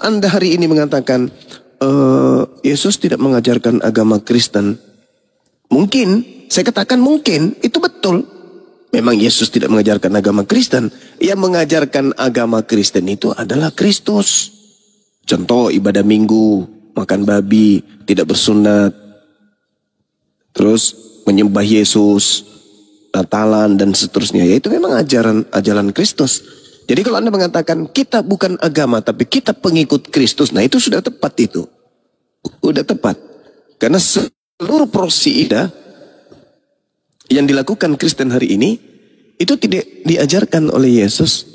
Anda hari ini mengatakan Yesus tidak mengajarkan agama Kristen, mungkin, saya katakan mungkin, itu betul. Memang Yesus tidak mengajarkan agama Kristen. Yang mengajarkan agama Kristen itu adalah Kristus. Contoh ibadah minggu, makan babi, tidak bersunat, terus menyembah Yesus, Natalan dan seterusnya. Ya itu memang ajaran Kristus. Jadi kalau Anda mengatakan kita bukan agama tapi kita pengikut Kristus, nah itu sudah tepat itu. Sudah tepat. Karena seluruh prosida yang dilakukan Kristen hari ini itu tidak diajarkan oleh Yesus,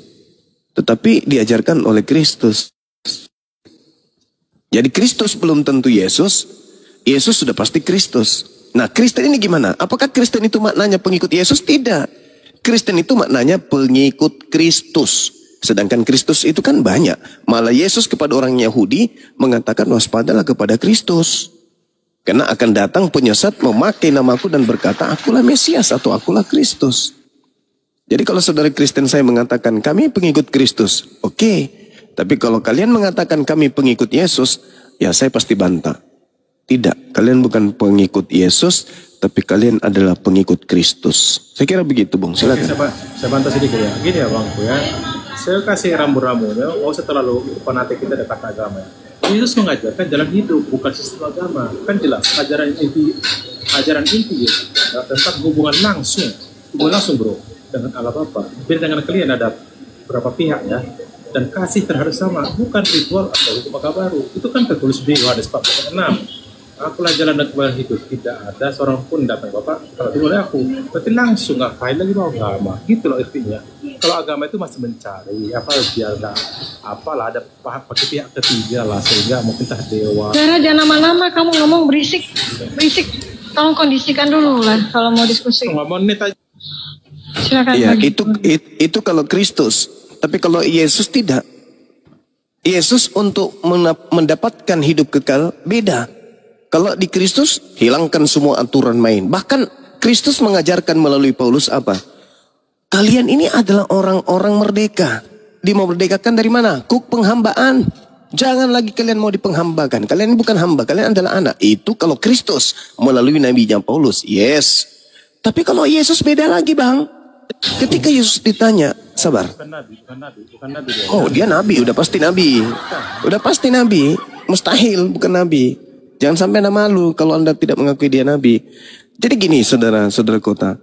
tetapi diajarkan oleh Kristus. Jadi Kristus belum tentu Yesus, Yesus sudah pasti Kristus. Nah, Kristen ini gimana? Apakah Kristen itu maknanya pengikut Yesus? Tidak. Kristen itu maknanya pengikut Kristus. Sedangkan Kristus itu kan banyak. Malah Yesus kepada orang Yahudi mengatakan waspadalah kepada Kristus. Karena akan datang penyesat memakai namaku dan berkata, akulah Mesias atau akulah Kristus. Jadi kalau saudara Kristen saya mengatakan kami pengikut Kristus, oke. Tapi kalau kalian mengatakan kami pengikut Yesus, ya saya pasti bantah. Tidak, kalian bukan pengikut Yesus, tapi kalian adalah pengikut Kristus. Saya kira begitu, Bung. Silakan. Oke, saya bantah sedikit ya. Gini ya, Bang, ya. Saya kasih rambu-rambu, ya. Nggak usah terlalu fanatik kita dekat agama. Yesus mengajarkan jalan hidup, bukan sistem agama. Kan jelas, ajaran inti ya, tentang hubungan langsung bro, dengan Allah Bapa. Beda dengan kalian ada berapa pihak ya, dan kasih terhadap sama, bukan ritual atau hukum agama baru. Itu kan tertulis di Yohanes 4:6. Akulah jalan dan kebenaran hidup, tidak ada seorang pun datang Bapak kalau tidak oleh aku. Berarti langsung ngapain lagi mau agama, gitu loh artinya. Kalau agama itu masih mencari apa biar apalah ada pakai pihak ketiga lah sehingga mungkin tak dewa. Cara jangan lama-lama kamu ngomong berisik. Tolong kondisikan dulu lah kalau mau diskusi. Menit aja. Silakan. Ya, itu kalau Kristus. Tapi kalau Yesus tidak. Yesus untuk mendapatkan hidup kekal beda. Kalau di Kristus hilangkan semua aturan main. Bahkan Kristus mengajarkan melalui Paulus apa? Kalian ini adalah orang-orang merdeka. Dimerdekakan dari mana? Kuk penghambaan. Jangan lagi kalian mau dipenghambakan. Kalian bukan hamba, kalian adalah anak. Itu kalau Kristus melalui nabinya Paulus. Yes. Tapi kalau Yesus beda lagi, Bang. Ketika Yesus ditanya, sabar. Bukan nabi. Oh, dia nabi, udah pasti nabi. Udah pasti nabi. Mustahil bukan nabi. Jangan sampai Anda malu kalau Anda tidak mengakui dia nabi. Jadi gini, saudara kota.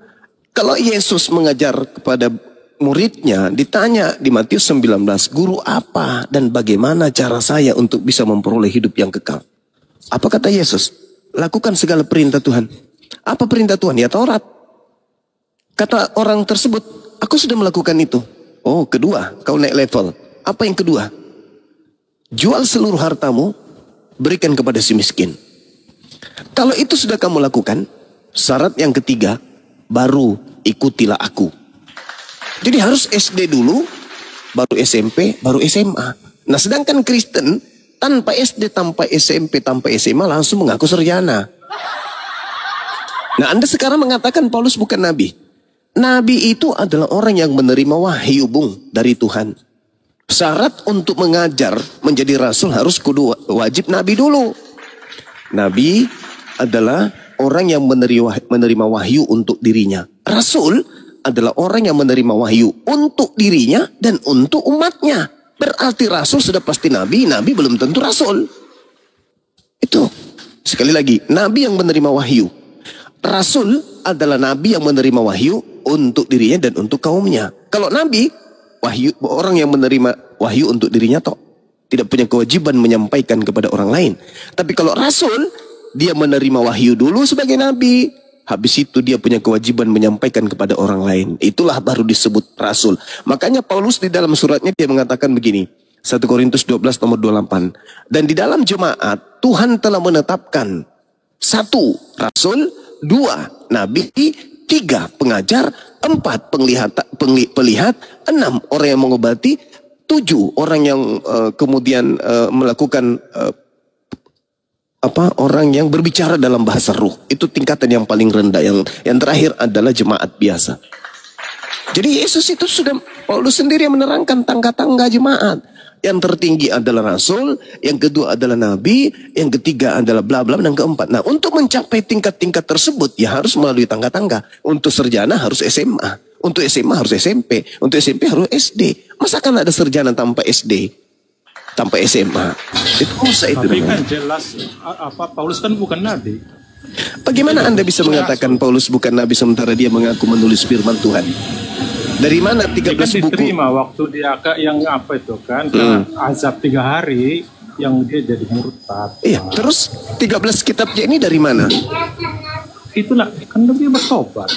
Kalau Yesus mengajar kepada muridnya, ditanya di Matius 19, guru apa dan bagaimana cara saya untuk bisa memperoleh hidup yang kekal? Apa kata Yesus? Lakukan segala perintah Tuhan. Apa perintah Tuhan? Ya Taurat. Kata orang tersebut, aku sudah melakukan itu. Oh, kedua, kau naik level. Apa yang kedua? Jual seluruh hartamu, berikan kepada si miskin. Kalau itu sudah kamu lakukan, syarat yang ketiga, baru ikutilah aku. Jadi harus SD dulu, baru SMP, baru SMA. Nah sedangkan Kristen, tanpa SD, tanpa SMP, tanpa SMA langsung mengaku sarjana. Nah Anda sekarang mengatakan Paulus bukan nabi. Nabi itu adalah orang yang menerima wahyu, Bung, dari Tuhan. Syarat untuk mengajar menjadi rasul harus kudu wajib nabi dulu. Nabi adalah orang yang menerima wahyu untuk dirinya. Rasul adalah orang yang menerima wahyu untuk dirinya dan untuk umatnya. Berarti rasul sudah pasti nabi, nabi belum tentu rasul. Itu. Sekali lagi, nabi yang menerima wahyu. Rasul adalah nabi yang menerima wahyu untuk dirinya dan untuk kaumnya. Kalau nabi, wahyu, orang yang menerima wahyu untuk dirinya toh tidak punya kewajiban menyampaikan kepada orang lain. Tapi kalau rasul, dia menerima wahyu dulu sebagai nabi, habis itu dia punya kewajiban menyampaikan kepada orang lain. Itulah baru disebut rasul. Makanya Paulus di dalam suratnya dia mengatakan begini, 1 Korintus 12 nomor 28. Dan di dalam jemaat Tuhan telah menetapkan 1 rasul, 2 nabi, 3 pengajar, 4 pelihat, 6 orang yang mengobati, 7 orang yang kemudian melakukan orang yang berbicara dalam bahasa ruh. Itu tingkatan yang paling rendah. Yang terakhir adalah jemaat biasa. Jadi Yesus itu sudah, Paulus sendiri yang menerangkan tangga-tangga jemaat. Yang tertinggi adalah rasul, yang kedua adalah nabi, yang ketiga adalah bla bla, dan keempat. Nah, untuk mencapai tingkat-tingkat tersebut ya harus melalui tangga-tangga. Untuk sarjana harus SMA, untuk SMA harus SMP, untuk SMP harus SD. Masa kan ada sarjana tanpa SD, tanpa SMA? Itu susah itu. Tapi kan jelas Paulus kan bukan nabi. Bagaimana Anda bisa mengatakan Paulus bukan nabi sementara dia mengaku menulis firman Tuhan? Dari mana 13 buku? Diterima waktu dia yang apa itu kan, azab 3 hari yang dia jadi murtad. Iya, terus 13 kitabnya ini dari mana? Itulah kan dia bertobat.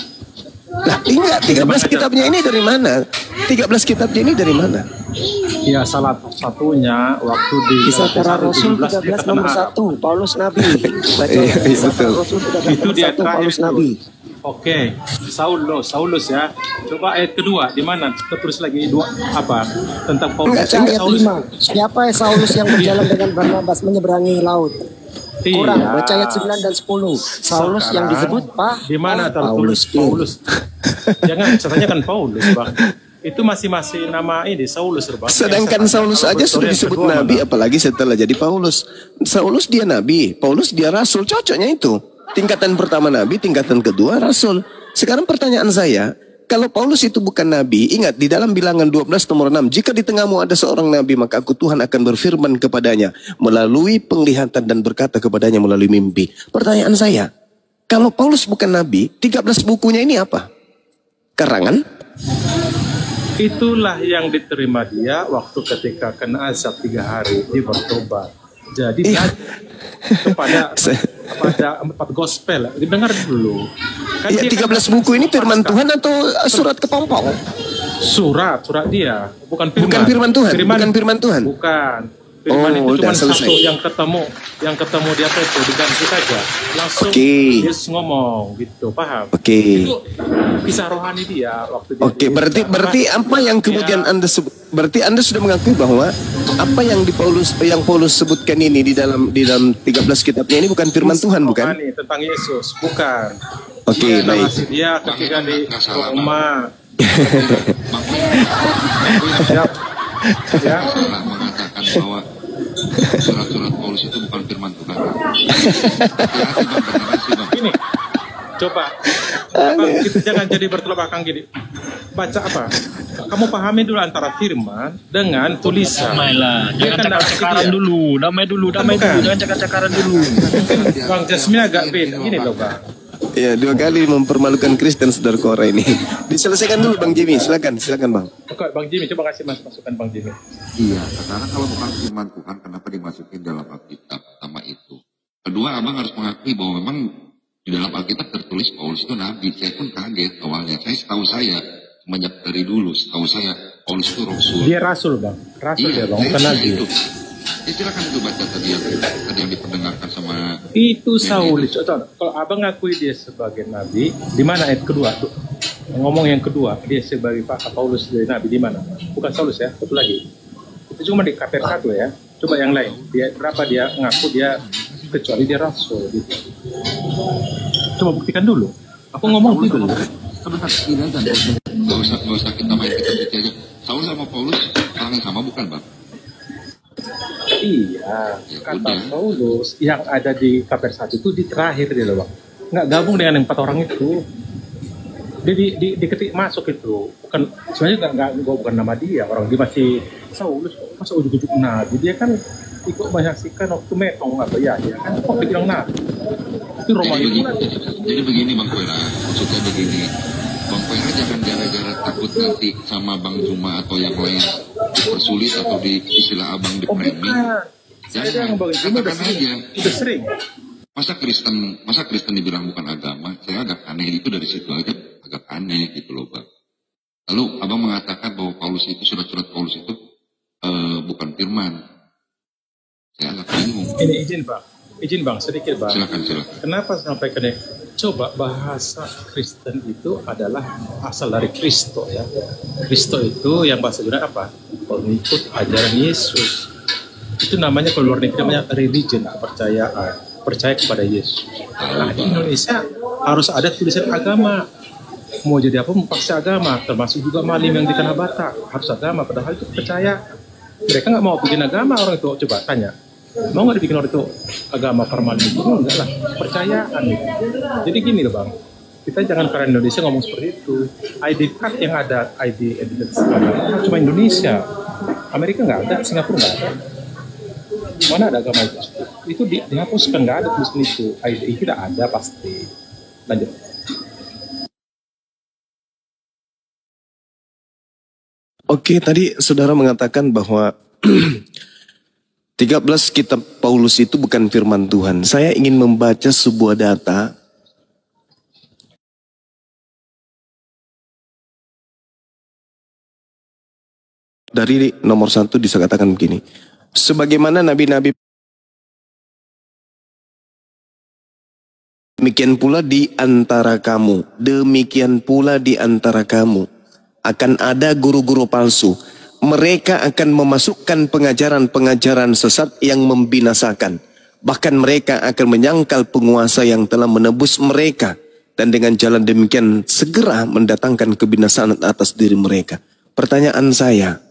Nah, enggak, 13 kitabnya ini dari mana? 13 kitabnya ini dari mana? Ya salah satunya waktu di Kisah Para Rasul 13 nomor 1, Paulus Nabi. Baca Iya, Kisah Para betul. Rasul 13 itu nomor dia 1, terakhir Paulus itu. Nabi. Oke, Saulus ya. Coba ayat kedua di mana? Kita tulis lagi dua apa tentang Paulus. Enggak, Baca ayat Saulus. 5. Siapa Saulus yang berjalan dengan Barnabas menyeberangi laut? Kurang, Iya. baca ayat 9 dan 10. Saulus yang Sekarang, disebut di mana Paulus. tertulis Paulus? Jangan katanya kan Paulus, Bang. Itu masih nama ini Saulus, Bang. Sedangkan Saulus aja sudah disebut nabi, apalagi setelah jadi Paulus. Saulus dia nabi, Paulus dia rasul, cocoknya itu. Tingkatan pertama nabi, tingkatan kedua rasul. Sekarang pertanyaan saya, kalau Paulus itu bukan nabi, ingat di dalam Bilangan 12 nomor 6, jika di tengahmu ada seorang nabi, maka aku Tuhan akan berfirman kepadanya melalui penglihatan dan berkata kepadanya melalui mimpi. Pertanyaan saya, kalau Paulus bukan nabi, 13 bukunya ini apa? Karangan? Itulah yang diterima dia waktu ketika kena azab 3 hari dia bertobat. Jadi kepada 4 gospel, dengar dulu. Kan Ya, dia 13 kan buku ini firman Tuhan atau surat kepompong? surat dia, bukan firman. Bukan firman Tuhan, bukan firman Tuhan. Bukan. Firman Oh, itu udah cuma selesai. satu yang ketemu di apa itu diganti saja. Langsung Oke. Yesus ngomong gitu, paham? Oke. Itu kisah rohani dia waktu dia. Oke, berarti apa yang kemudian Anda sebut? Berarti Anda sudah mengakui bahwa apa yang yang Paulus sebutkan ini di dalam 13 kitabnya ini bukan firman Tuhan, bukan? Rohani tentang Yesus, bukan. Oke, baik. Dia ketika di Roma. Siap. Ya. Pernah mengatakan bahwa surat-surat Paulus itu bukan firman Tuhan. Gini, coba Bang, kita jangan jadi bertolak belakang gini. Baca apa? Kamu pahami dulu antara firman dengan tulisan. Damailah, Dia jangan kan cakar-cakaran dia. dulu, damai dulu, Bukan. jangan cakar-cakaran dulu. Bang Jasmine agak beda. Gini loh Bang. Ya, 2 kali mempermalukan Kristen saudara Kora ini. Diselesaikan dulu Bang Jimmy, silakan Bang. Oke, Bang Jimmy, coba kasih masukan Bang Jimmy. Iya, sekarang kalau bukan firman Tuhan, kenapa dimasukin dalam Alkitab? Pertama itu. Kedua, abang harus mengakui bahwa memang di dalam Alkitab tertulis Paulus itu nabi. Saya pun kaget awalnya. Setahu saya, semenjak dari dulu, setahu saya Paulus itu rasul. Dia rasul Bang. Rasul dia Bang, bukan nabi. Itu. Ya, silakan itu baca tadi yang diperdengarkan sama Itu Saulus. Kalau abang ngakui dia sebagai nabi, di mana ayat kedua? Ngomong yang kedua, dia sebagai Paulus dari nabi di mana? Bukan Saulus ya, satu lagi. Itu cuma di KPR 1 ya. Coba yang lain. Dia berapa dia ngaku dia kecuali dia rasul gitu. Coba buktikan dulu. Aku ngomong gitu dulu. sebentar ini aja. Gak usah kita main kita aja. Saulus sama Paulus orang yang sama bukan bang? Iya, Ya kata udah. Paulus yang ada di KPR 1 itu di terakhir dia loh Bang. Nggak gabung dengan yang 4 orang itu. Dia diketik masuk itu. Bukan sebenarnya bukan nama dia, orang dia masih Saulus masa ujuk-ujuk nabi. Dia kan ikut menyaksikan waktu metong apa ya, dia kan kok bilang nabi. Itu Roma itu kan. Jadi begini Bang Koira, maksudnya begini. Bang Koira jangan gara-gara takut nanti sama Bang Juma atau yang lain dipersulit atau di istilah abang di Oh framing. bukan. Saya Jangan, yang Bang Jimmy udah katakan sering. aja. Udah sering. Masa Kristen dibilang bukan agama, saya agak aneh itu dari situ aja agak aneh gitu loh Bang. Lalu abang mengatakan bahwa Paulus itu surat-surat Paulus itu bukan firman. Saya agak bingung. Ini izin Bang, sedikit Bang. Silakan. Kenapa sampai ke coba bahasa Kristen itu adalah asal dari Kristo ya. Kristo itu yang bahasa Yunani apa? Pengikut ajaran Yesus. Itu namanya kalau luar negeri namanya religion, kepercayaan, percaya kepada Yesus. Nah di Indonesia harus ada tulisan agama. Mau jadi apa pasti agama, termasuk juga malim yang di Tanah Batak harus agama. Padahal itu percaya. Mereka nggak mau bikin agama orang itu. Coba tanya, mau nggak dibikin orang itu agama formal itu? Enggak lah, percayaan. Jadi gini loh bang, kita jangan karena Indonesia ngomong seperti itu. ID card yang ada, ID identitas agama cuma Indonesia. Amerika nggak ada, Singapura nggak ada. Mana ada agama itu? Itu dihapuskan, nggak ada tulisan itu. ID tidak ada pasti. Lanjut. Oke, tadi saudara mengatakan bahwa 13 kitab Paulus itu bukan firman Tuhan. Saya ingin membaca sebuah data dari nomor 1 bisa katakan begini. Sebagaimana nabi-nabi, demikian pula di antara kamu, demikian pula di antara kamu akan ada guru-guru palsu. Mereka akan memasukkan pengajaran-pengajaran sesat yang membinasakan. Bahkan mereka akan menyangkal penguasa yang telah menebus mereka. Dan dengan jalan demikian segera mendatangkan kebinasaan atas diri mereka. Pertanyaan saya,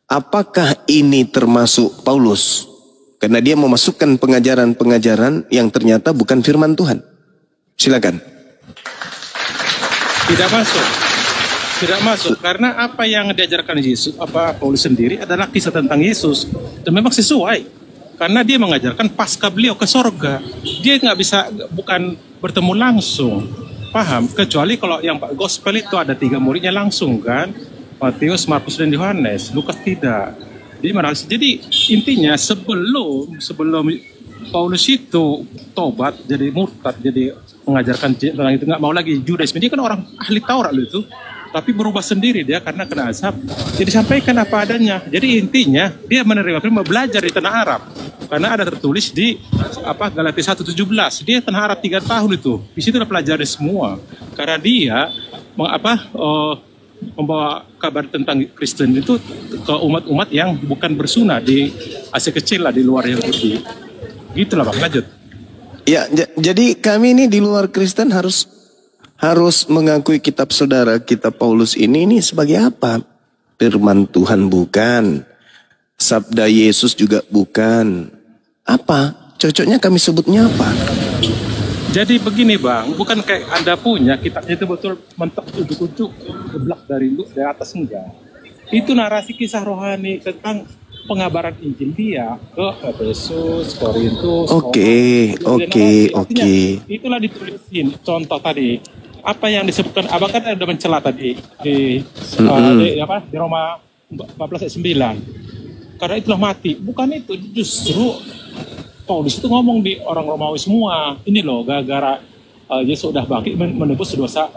apakah ini termasuk Paulus? Karena dia memasukkan pengajaran-pengajaran yang ternyata bukan firman Tuhan. Silakan. Tidak masuk. Tidak masuk, karena apa yang diajarkan Yesus, Paulus sendiri adalah kisah tentang Yesus. Dan memang sesuai, karena dia mengajarkan pasca beliau ke sorga. Dia nggak bisa, bukan bertemu langsung, paham? Kecuali kalau yang gospel itu ada 3 muridnya langsung kan, Matius, Markus, dan Yohanes. Lukas tidak. Jadi intinya sebelum Paulus itu tobat, jadi murtad, jadi mengajarkan tentang itu, nggak mau lagi Judaisme. Dia kan orang ahli Taurat itu. Tapi berubah sendiri dia karena kena azab. Jadi sampaikan apa adanya. Jadi intinya dia menerima firman, belajar di tanah Arab. Karena ada tertulis di Galatia 1:17. Dia tanah Arab 3 tahun itu. Di situ udah pelajari semua. Karena dia membawa kabar tentang Kristen itu ke umat-umat yang bukan bersunah di Asia Kecil lah, di luar Yahudi. Gitulah Bang, lanjut. Ya, jadi kami ini di luar Kristen harus mengakui kitab saudara, kitab Paulus ini sebagai apa? Firman Tuhan bukan. Sabda Yesus juga bukan. Apa? Cocoknya kami sebutnya apa? Jadi begini Bang, bukan kayak Anda punya kitabnya itu betul mentok ujuk-ujuk geblak dari atas, enggak. Itu narasi kisah rohani tentang pengabaran Injil dia ke Efesus, Korintus. Oke. Itulah ditulisin contoh tadi. Apa yang disebutkan, abang kan ada mencela tadi di Roma 14 ayat 9. Karena itulah mati. Bukan itu, justru Paulus itu ngomong di orang Romawi semua. Ini loh, gara-gara Yesus udah bangkit menebus dosa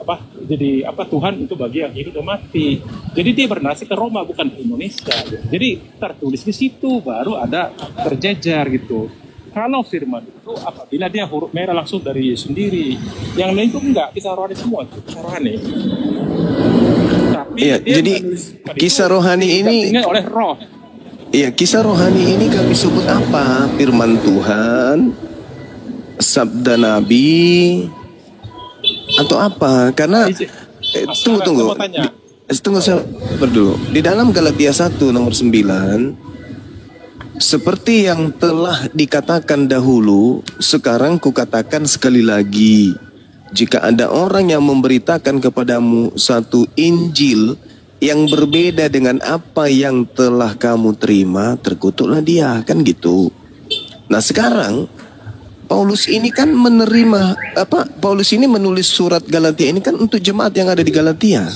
Tuhan itu bagi yang hidup dan mati. Jadi dia bernasib ke Roma, bukan ke Indonesia. Jadi tertulis di situ baru ada terjejar gitu. Kalau firman itu apabila dia huruf merah langsung dari Yesus sendiri, yang lain itu enggak, kisah rohani semua itu, kisah rohani. Tapi iya, jadi kisah rohani ini oleh roh. Iya, kisah rohani ini kami sebut apa? Firman Tuhan, sabda Nabi, atau apa? Karena tunggu saya berdulu. Di dalam Galatia 1 nomor 9, seperti yang telah dikatakan dahulu, sekarang kukatakan sekali lagi, jika ada orang yang memberitakan kepadamu satu Injil yang berbeda dengan apa yang telah kamu terima, terkutuklah dia, kan gitu. Nah sekarang Paulus ini kan Paulus ini menulis surat Galatia ini kan untuk jemaat yang ada di Galatia.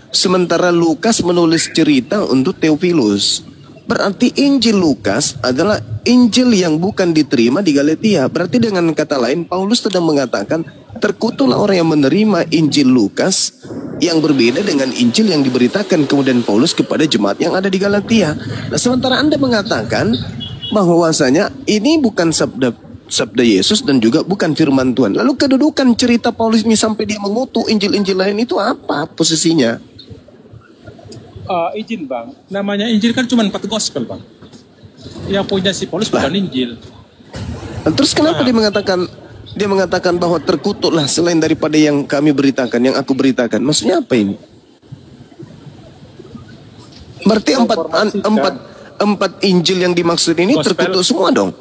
Sementara Lukas menulis cerita untuk Theophilus. Berarti Injil Lukas adalah Injil yang bukan diterima di Galatia. Berarti dengan kata lain Paulus sedang mengatakan terkutuklah orang yang menerima Injil Lukas yang berbeda dengan Injil yang diberitakan kemudian Paulus kepada jemaat yang ada di Galatia. Nah sementara Anda mengatakan bahwasanya ini bukan sabda Yesus dan juga bukan firman Tuhan. Lalu kedudukan cerita Paulus ini sampai dia mengutuk Injil-Injil lain itu apa posisinya? Izin Bang, namanya Injil kan cuma 4 gospel Bang. Yang punya si Paulus bukan Injil. Terus kenapa dia mengatakan bahwa terkutuklah selain daripada yang kami beritakan, yang aku beritakan? Maksudnya apa ini? Berarti 4 Injil yang dimaksud ini Gospel. terkutuk semua dong.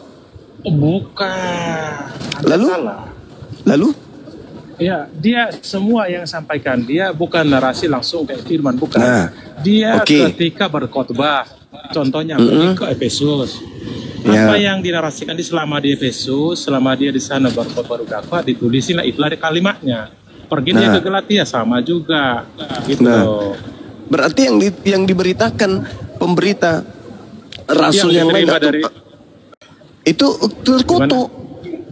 Oh, bukan. Anda Lalu? salah. Lalu? Ya, dia semua yang sampaikan dia bukan narasi langsung kayak firman, bukan. Nah, Dia oke. ketika berkhotbah, contohnya pergi ke Efesus. Ya. Apa yang dinarasikan di selama di Efesus, selama dia di sana berkhotbah berdakwah, ditulisin lah itulah kalimatnya. Pergi dia ke Galatia sama juga, gitu. Nah. Berarti yang diberitakan pemberita rasul yang lain diterima atau dari itu terkutuk.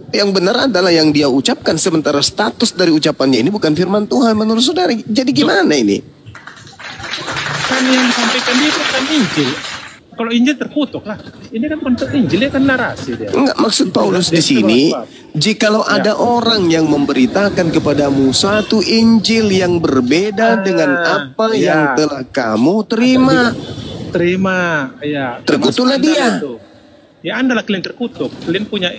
Yang benar adalah yang dia ucapkan, sementara status dari ucapannya ini bukan firman Tuhan menurut saudara. Jadi gimana ini? kan yang disampaikan dia bukan Injil. Kalau Injil terkutuk lah. Ini kan bukan Injil, dia kan narasi dia. Enggak, maksud Paulus di sini, jikalau ada orang yang memberitakan kepadamu satu Injil yang berbeda dengan apa yang telah kamu terima, ya. terkutuklah termasuk dia. Anda itu. Ya Anda lah kalian terkutuk. Kalian punya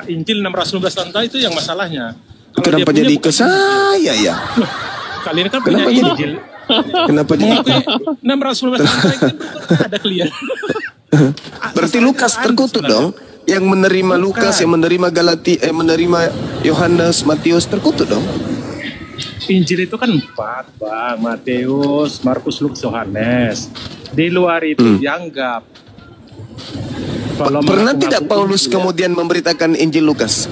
Injil 619 tanda itu yang masalahnya. Kalau dia Kenapa punya, jadi bukan ke saya ya? Loh, kalian kan Kenapa punya jadi? Injil. Kenapa jadi? Mengakui 619 tanda itu kan ada kalian. Berarti Lukas terkutuk dong. Yang menerima Lukas, yang menerima menerima Yohanes, Matius terkutuk dong. Injil itu kan 4, Bang. Matius, Markus, Lukas, Yohanes. Di luar itu dianggap. Kalau Pernah mengaku-ngaku tidak Paulus Injil, kemudian memberitakan Injil Lukas?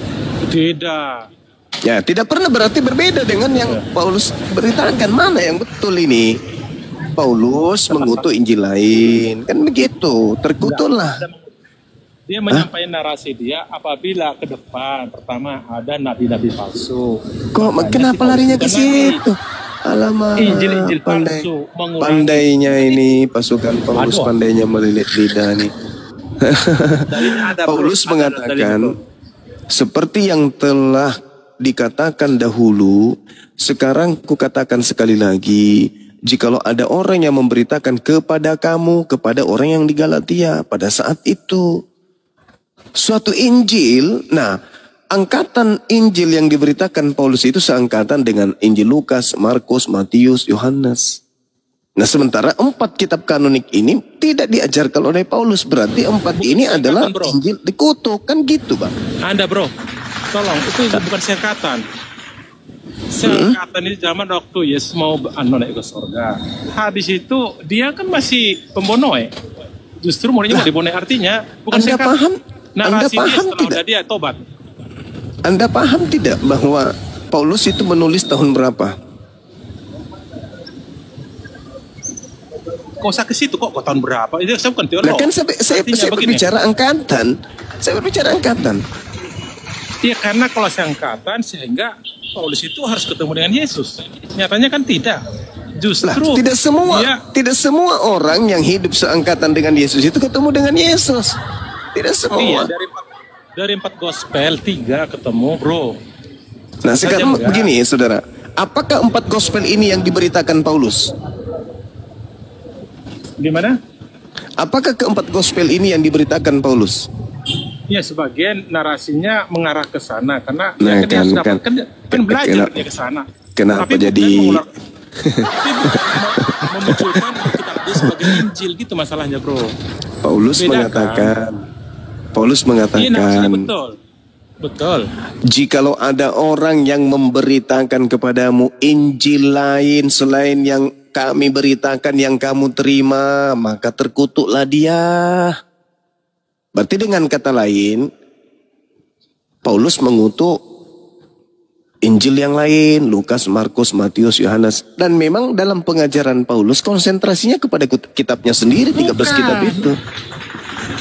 Tidak. Ya, tidak pernah, berarti berbeda dengan yang Paulus beritakan. Mana yang betul ini? Paulus mengutuk Injil lain. Kan begitu, terkutuklah. Dia menyampaikan narasi dia apabila ke depan pertama ada nabi-nabi palsu. Kok Makanya kenapa si Paulus larinya ke bukan nabi. situ? Alamak, Injil pandai, palsu mengurangi. pandainya ini pasukan Paulus, Aduh. pandainya melilit lidah nih. Dalilnya ada, bro. Paulus Ada mengatakan, dalilnya, bro. seperti yang telah dikatakan dahulu, sekarang kukatakan sekali lagi, jikalau ada orang yang memberitakan kepada kamu, kepada orang yang di Galatia pada saat itu, suatu Injil, nah, angkatan Injil yang diberitakan Paulus itu seangkatan dengan Injil Lukas, Markus, Matius, Yohanes. Nah, sementara 4 kitab kanonik ini tidak diajarkan oleh Paulus. Berarti 4 ini adalah bro. Injil dikutuk. Kan gitu, Bang. Anda, bro, tolong, itu bukan singkatan. Singkatan ini zaman waktu Yesus mau naik ke surga. Habis itu dia kan masih pembonoe. Justru muridnya mau dibonoe, artinya bukan Anda singkatan. paham? Narasi Anda dia paham setelah tidak? udah dia tobat. Anda paham tidak bahwa Paulus itu menulis tahun berapa? Kok usah ke situ kok tahun berapa? Itu saya bukan teolog. Nah, kan saya Artinya begini. berbicara angkatan. Saya berbicara angkatan. Iya, karena kalau seangkatan sehingga Paulus itu harus ketemu dengan Yesus. Nyatanya kan tidak. Lah, Justru tidak semua orang yang hidup seangkatan dengan Yesus itu ketemu dengan Yesus. Tidak Iya, semua. dari 4 gospel 3 ketemu, bro. Nah, sekarang enggak. begini, saudara. Apakah 4 gospel ini yang diberitakan Paulus? Gimana? Apakah keempat gospel ini yang diberitakan Paulus? Ya, sebagian narasinya mengarah ke sana karena Nah, dia harus dapat kan belajar kenapa- dia ke sana. kenapa Tapi bukan jadi- tapi bukan memunculkan kitab dia sebagai Injil gitu masalahnya, bro. Paulus Bedakan. mengatakan, Iya, narasinya betul. Betul. jikalau ada orang yang memberitakan kepadamu Injil lain selain yang kami beritakan yang kamu terima, maka terkutuklah dia. Berarti dengan kata lain, Paulus mengutuk Injil yang lain, Lukas, Markus, Matius, Yohanes. Dan memang dalam pengajaran Paulus konsentrasinya kepada kitabnya sendiri, 13 kitab itu.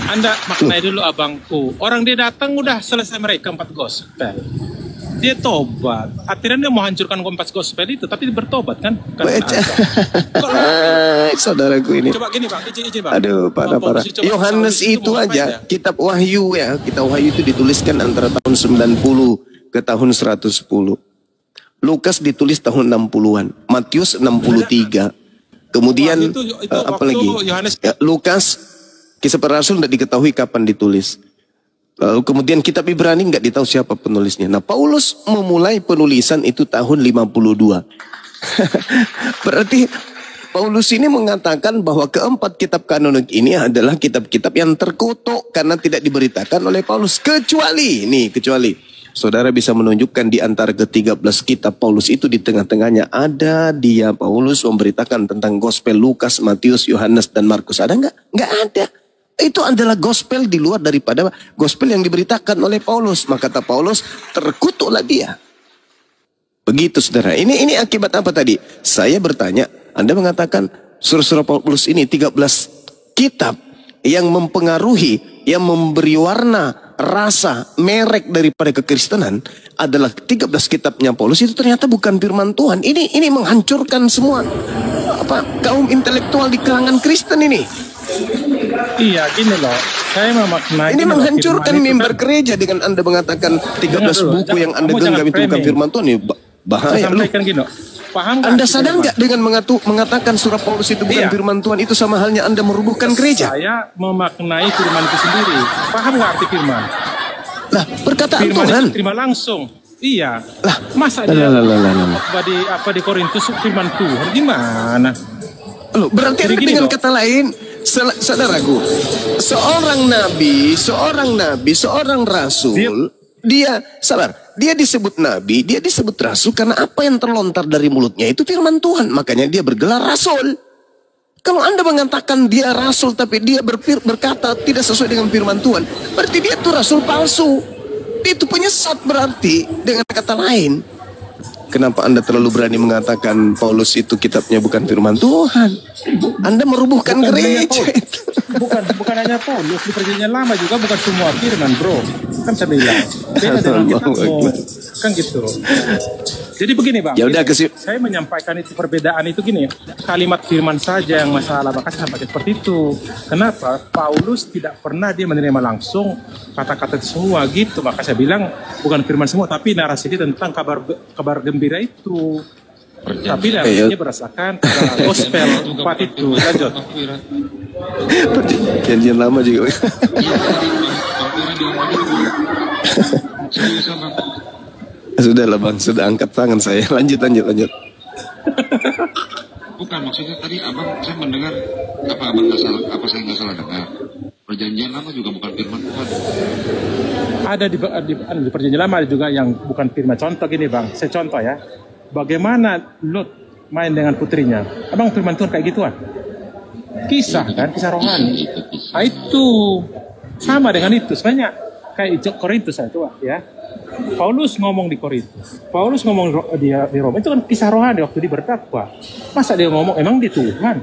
Anda maknai dulu abangku. Orang dia datang udah selesai mereka 4 gospel. Dia tobat. Akhirnya dia mau hancurkan 4 gospel itu, tapi bertobat kan? Baca. Saudaraku ini. Coba gini bang, izin bang. Aduh, parah-parah. Paulus coba- Yohanes Paulus itu mau aja, ngapain kitab Wahyu ya. Kitab Wahyu itu dituliskan antara tahun 90 ke tahun 110. Lukas ditulis tahun 60-an. Matius 63. Kemudian Wahyu itu apa waktu lagi? Yohanes- Ya, Lukas, Kisah Para Rasul tidak diketahui kapan ditulis. Lalu kemudian kitab Ibrani nggak ditahu siapa penulisnya. Nah, Paulus memulai penulisan itu tahun 52. Berarti Paulus ini mengatakan bahwa keempat kitab kanonik ini adalah kitab-kitab yang terkutuk karena tidak diberitakan oleh Paulus. Kecuali saudara bisa menunjukkan di antara ke-13 kitab Paulus itu di tengah-tengahnya ada dia Paulus memberitakan tentang gospel Lukas, Matius, Yohanes, dan Markus. Ada nggak? Nggak ada. Itu adalah gospel di luar daripada gospel yang diberitakan oleh Paulus. Maka kata Paulus, terkutuklah dia. Begitu saudara. Ini akibat apa tadi? Saya bertanya, Anda mengatakan surah-surah Paulus ini 13 kitab yang mempengaruhi, yang memberi warna, rasa, merek daripada kekristenan adalah 13 kitabnya Paulus itu ternyata bukan firman Tuhan. Ini menghancurkan semua kaum intelektual di kalangan Kristen ini. Iya, gini loh. Saya memaknai ini menghancurkan mimbar gereja dengan Anda mengatakan 13 buku yang Anda genggam itu bukan firman Tuhan. Ini bahaya loh. Paham Anda sadar nggak dengan mengatakan surah Paulus itu bukan firman Tuhan, itu sama halnya Anda merubuhkan gereja? Saya memaknai firman itu sendiri. Paham nggak arti firman? Lah, perkataan firman Tuhan. Itu terima langsung. Iya. Lah, masa dia di Korintus firman Tuhan gimana? Loh, berarti dengan kata lain, saudaraku, seorang nabi, seorang rasul, dia disebut nabi, dia disebut rasul karena apa yang terlontar dari mulutnya itu firman Tuhan. Makanya dia bergelar rasul. Kalau Anda mengatakan dia rasul tapi dia berkata tidak sesuai dengan firman Tuhan, berarti dia itu rasul palsu. Dia itu penyesat berarti, dengan kata lain. Kenapa Anda terlalu berani mengatakan Paulus itu kitabnya bukan firman Tuhan? Anda merubuhkan gereja itu. Bukan hanya Paulus, di perjanjian lama juga bukan semua firman, bro. Kan saya bilang. Beda dengan kitabmu. Kan gitu. Jadi begini bang, ya udah, saya menyampaikan itu perbedaan itu gini, kalimat firman saja yang masalah, maka saya sampaikan seperti itu. Kenapa? Paulus tidak pernah dia menerima langsung kata-kata semua gitu, maka saya bilang bukan firman semua, tapi narasi dia tentang kabar gembira itu. Tapi narasinya berdasarkan gospel empat itu. Lanjut. Perjanjian lama juga. Sudahlah bang, sudah angkat tangan saya. Lanjut. Bukan, maksudnya tadi saya mendengar abang nggak salah, saya nggak salah dengar. Perjanjian lama juga bukan firman Tuhan. Ada di perjanjian lama ada juga yang bukan firman. Contoh gini bang, saya contoh ya. Bagaimana Lot main dengan putrinya? Abang firman Tuhan kayak gituan? Kisah kan, kisah rohani. Nah, itu sama dengan itu. Sebenarnya kayak Korintus itu ya. Paulus ngomong di Korintus, Paulus ngomong di Roma, itu kan kisah rohani waktu dia berdakwah. Masa dia ngomong emang dia Tuhan?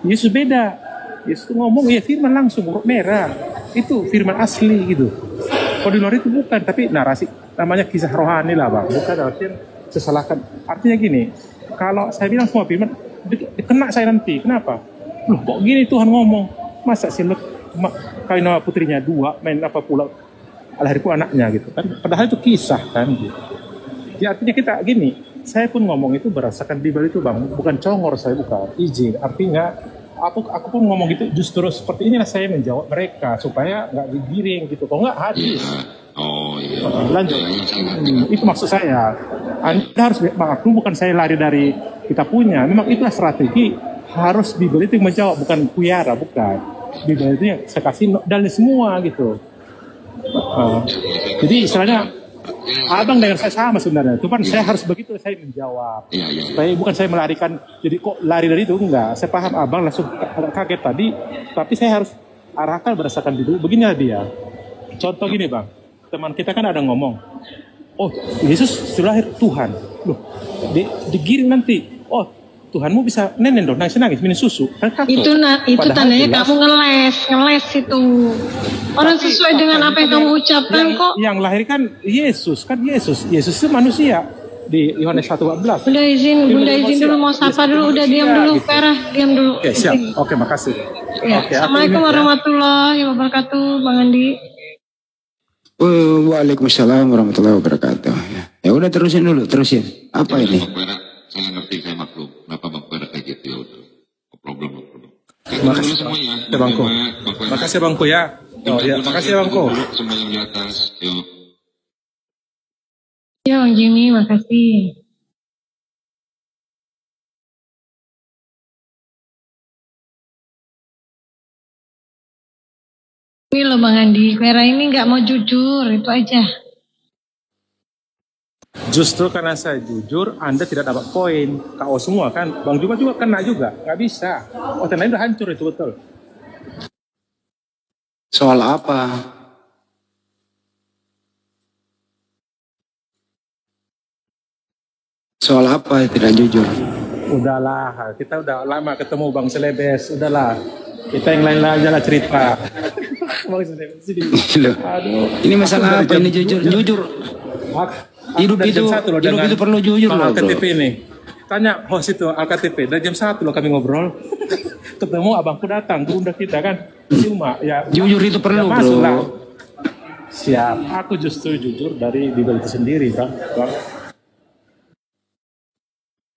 Yesus beda. Yesus ngomong ya firman langsung huruf merah. Itu firman asli gitu. Kalau di luar itu bukan, tapi narasi namanya kisah rohani lah bang. Bukan artinya sesalahkan. Artinya gini, kalau saya bilang semua firman, kena saya nanti. Kenapa? Loh kok gini Tuhan ngomong? Masa si Lot kawin sama putrinya dua, main apa pula? Lahir pun anaknya gitu kan, padahal itu kisah kan gitu. Ya artinya kita gini, saya pun ngomong itu berdasarkan Bible itu bang, bukan congor saya, bukan izin. Artinya aku pun ngomong gitu justru seperti inilah saya menjawab mereka supaya nggak digiring gitu, kok nggak hadis. Lanjut. Itu maksud saya. Anda harus maklum, bukan saya lari dari kita punya. Memang itulah strategi, harus Bible itu menjawab, bukan kuyara, bukan. Bible itu yang saya kasih dalil semua gitu. Jadi istilahnya abang dengan saya sama sebenarnya, cuman saya harus begitu, saya menjawab supaya bukan saya melarikan, jadi kok lari dari itu, enggak. Saya paham abang langsung kaget tadi, tapi saya harus arahkan berdasarkan dulu. Begini dia, contoh gini bang, teman kita kan ada ngomong, oh Yesus sudah lahir Tuhan, loh digiring nanti, oh Tuhanmu bisa nenen dong, nangis minum susu kan kato. Itu tandanya kamu ngeles itu. Orang sesuai dengan apa yang kamu ucapkan kok. Yang lahir kan Yesus itu manusia di Yohanes 1:14. Bunda izin dulu mau sapa dulu, udah diam dulu, Vera, diam dulu. Oke, siap. Oke, makasih. Ya, Assalamualaikum warahmatullahi wabarakatuh, Bang Andi. Waalaikumsalam warahmatullahi wabarakatuh. Ya udah terusin. Apa ini? Saya ngerti, saya maklum. Kenapa Bang Pera kayak gitu, ya udah. No problem. Makasih semuanya. Makasih Bangku ya. Makasih Bangku. Semua yang di atas. Yuk. Ya Bang Jimmy, makasih. Ini loh Bang Andi, Vera ini nggak mau jujur, itu aja. Justru karena saya jujur, Anda tidak dapat poin. KO semua kan. Bang Juma juga kena juga. Nggak bisa. Oh, lain udah hancur itu betul. Soal apa? Soal apa tidak jujur? Udahlah, kita udah lama ketemu Bang Selebes. Udahlah, kita yang lain aja lah cerita. Bang Selebes sini. Loh, ini masalah apa ini jujur? Jujur. Hidup itu perlu jujur loh, bro. AKTP ini. Tanya host itu AKTP. Dari jam 1 loh kami ngobrol. Ketemu abangku datang ke undang kita kan. Cuma ya jujur itu perlu, ya, bro. Lah. Siap. Aku justru jujur dari Bible itu sendiri, Bang.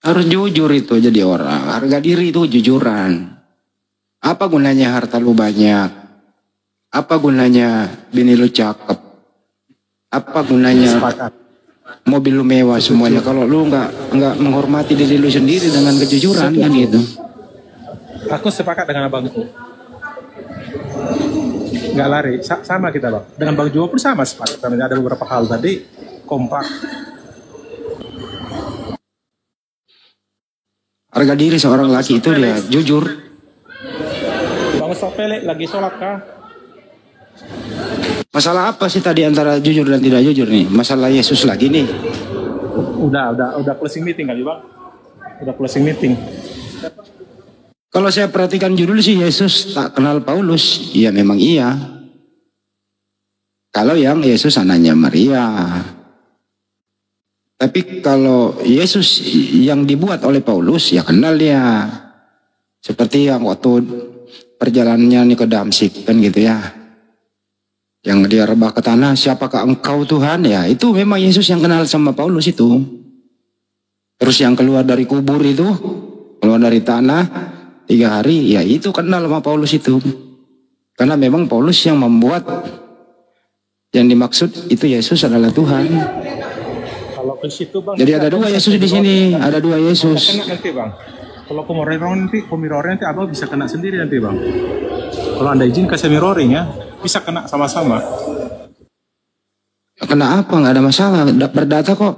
Harus jujur itu jadi orang. Harga diri itu jujuran. Apa gunanya harta lu banyak? Apa gunanya bini lu cakep? Apa gunanya mobil lu mewah semuanya kalau lu nggak menghormati diri lu sendiri dengan kejujuran kan gitu. Aku sepakat dengan abangku. Nggak lari, sama kita Bang. Dengan Bang Juma pun sama sepakat. Karena ada beberapa hal tadi kompak. Harga diri seorang laki itu dia jujur. Bang Sopele lagi sholat kah? Masalah apa sih tadi antara jujur dan tidak jujur nih? Masalah Yesus lagi nih. Udah closing meeting kali Bang. Udah closing meeting. Kalau saya perhatikan judul sih Yesus tak kenal Paulus. Ya memang iya. Kalau yang Yesus anaknya Maria. Tapi kalau Yesus yang dibuat oleh Paulus ya kenal dia. Seperti yang waktu perjalanannya nih ke Damsik kan gitu ya. Yang dia rebah ke tanah, siapakah engkau Tuhan? Ya itu memang Yesus yang kenal sama Paulus itu. Terus yang keluar dari kubur itu, keluar dari tanah 3 hari, ya itu kenal sama Paulus itu. Karena memang Paulus yang membuat, yang dimaksud itu Yesus adalah Tuhan. Kalau ke situ Bang. Jadi ada 2 Yesus di sini, ada 2 Yesus. Kena nanti Bang. Kalau mirroring nanti abang bisa kena sendiri nanti Bang. Kalau Anda izin kasih mirroring ya, bisa kena sama-sama. Kena apa? Nggak ada masalah, berdata kok.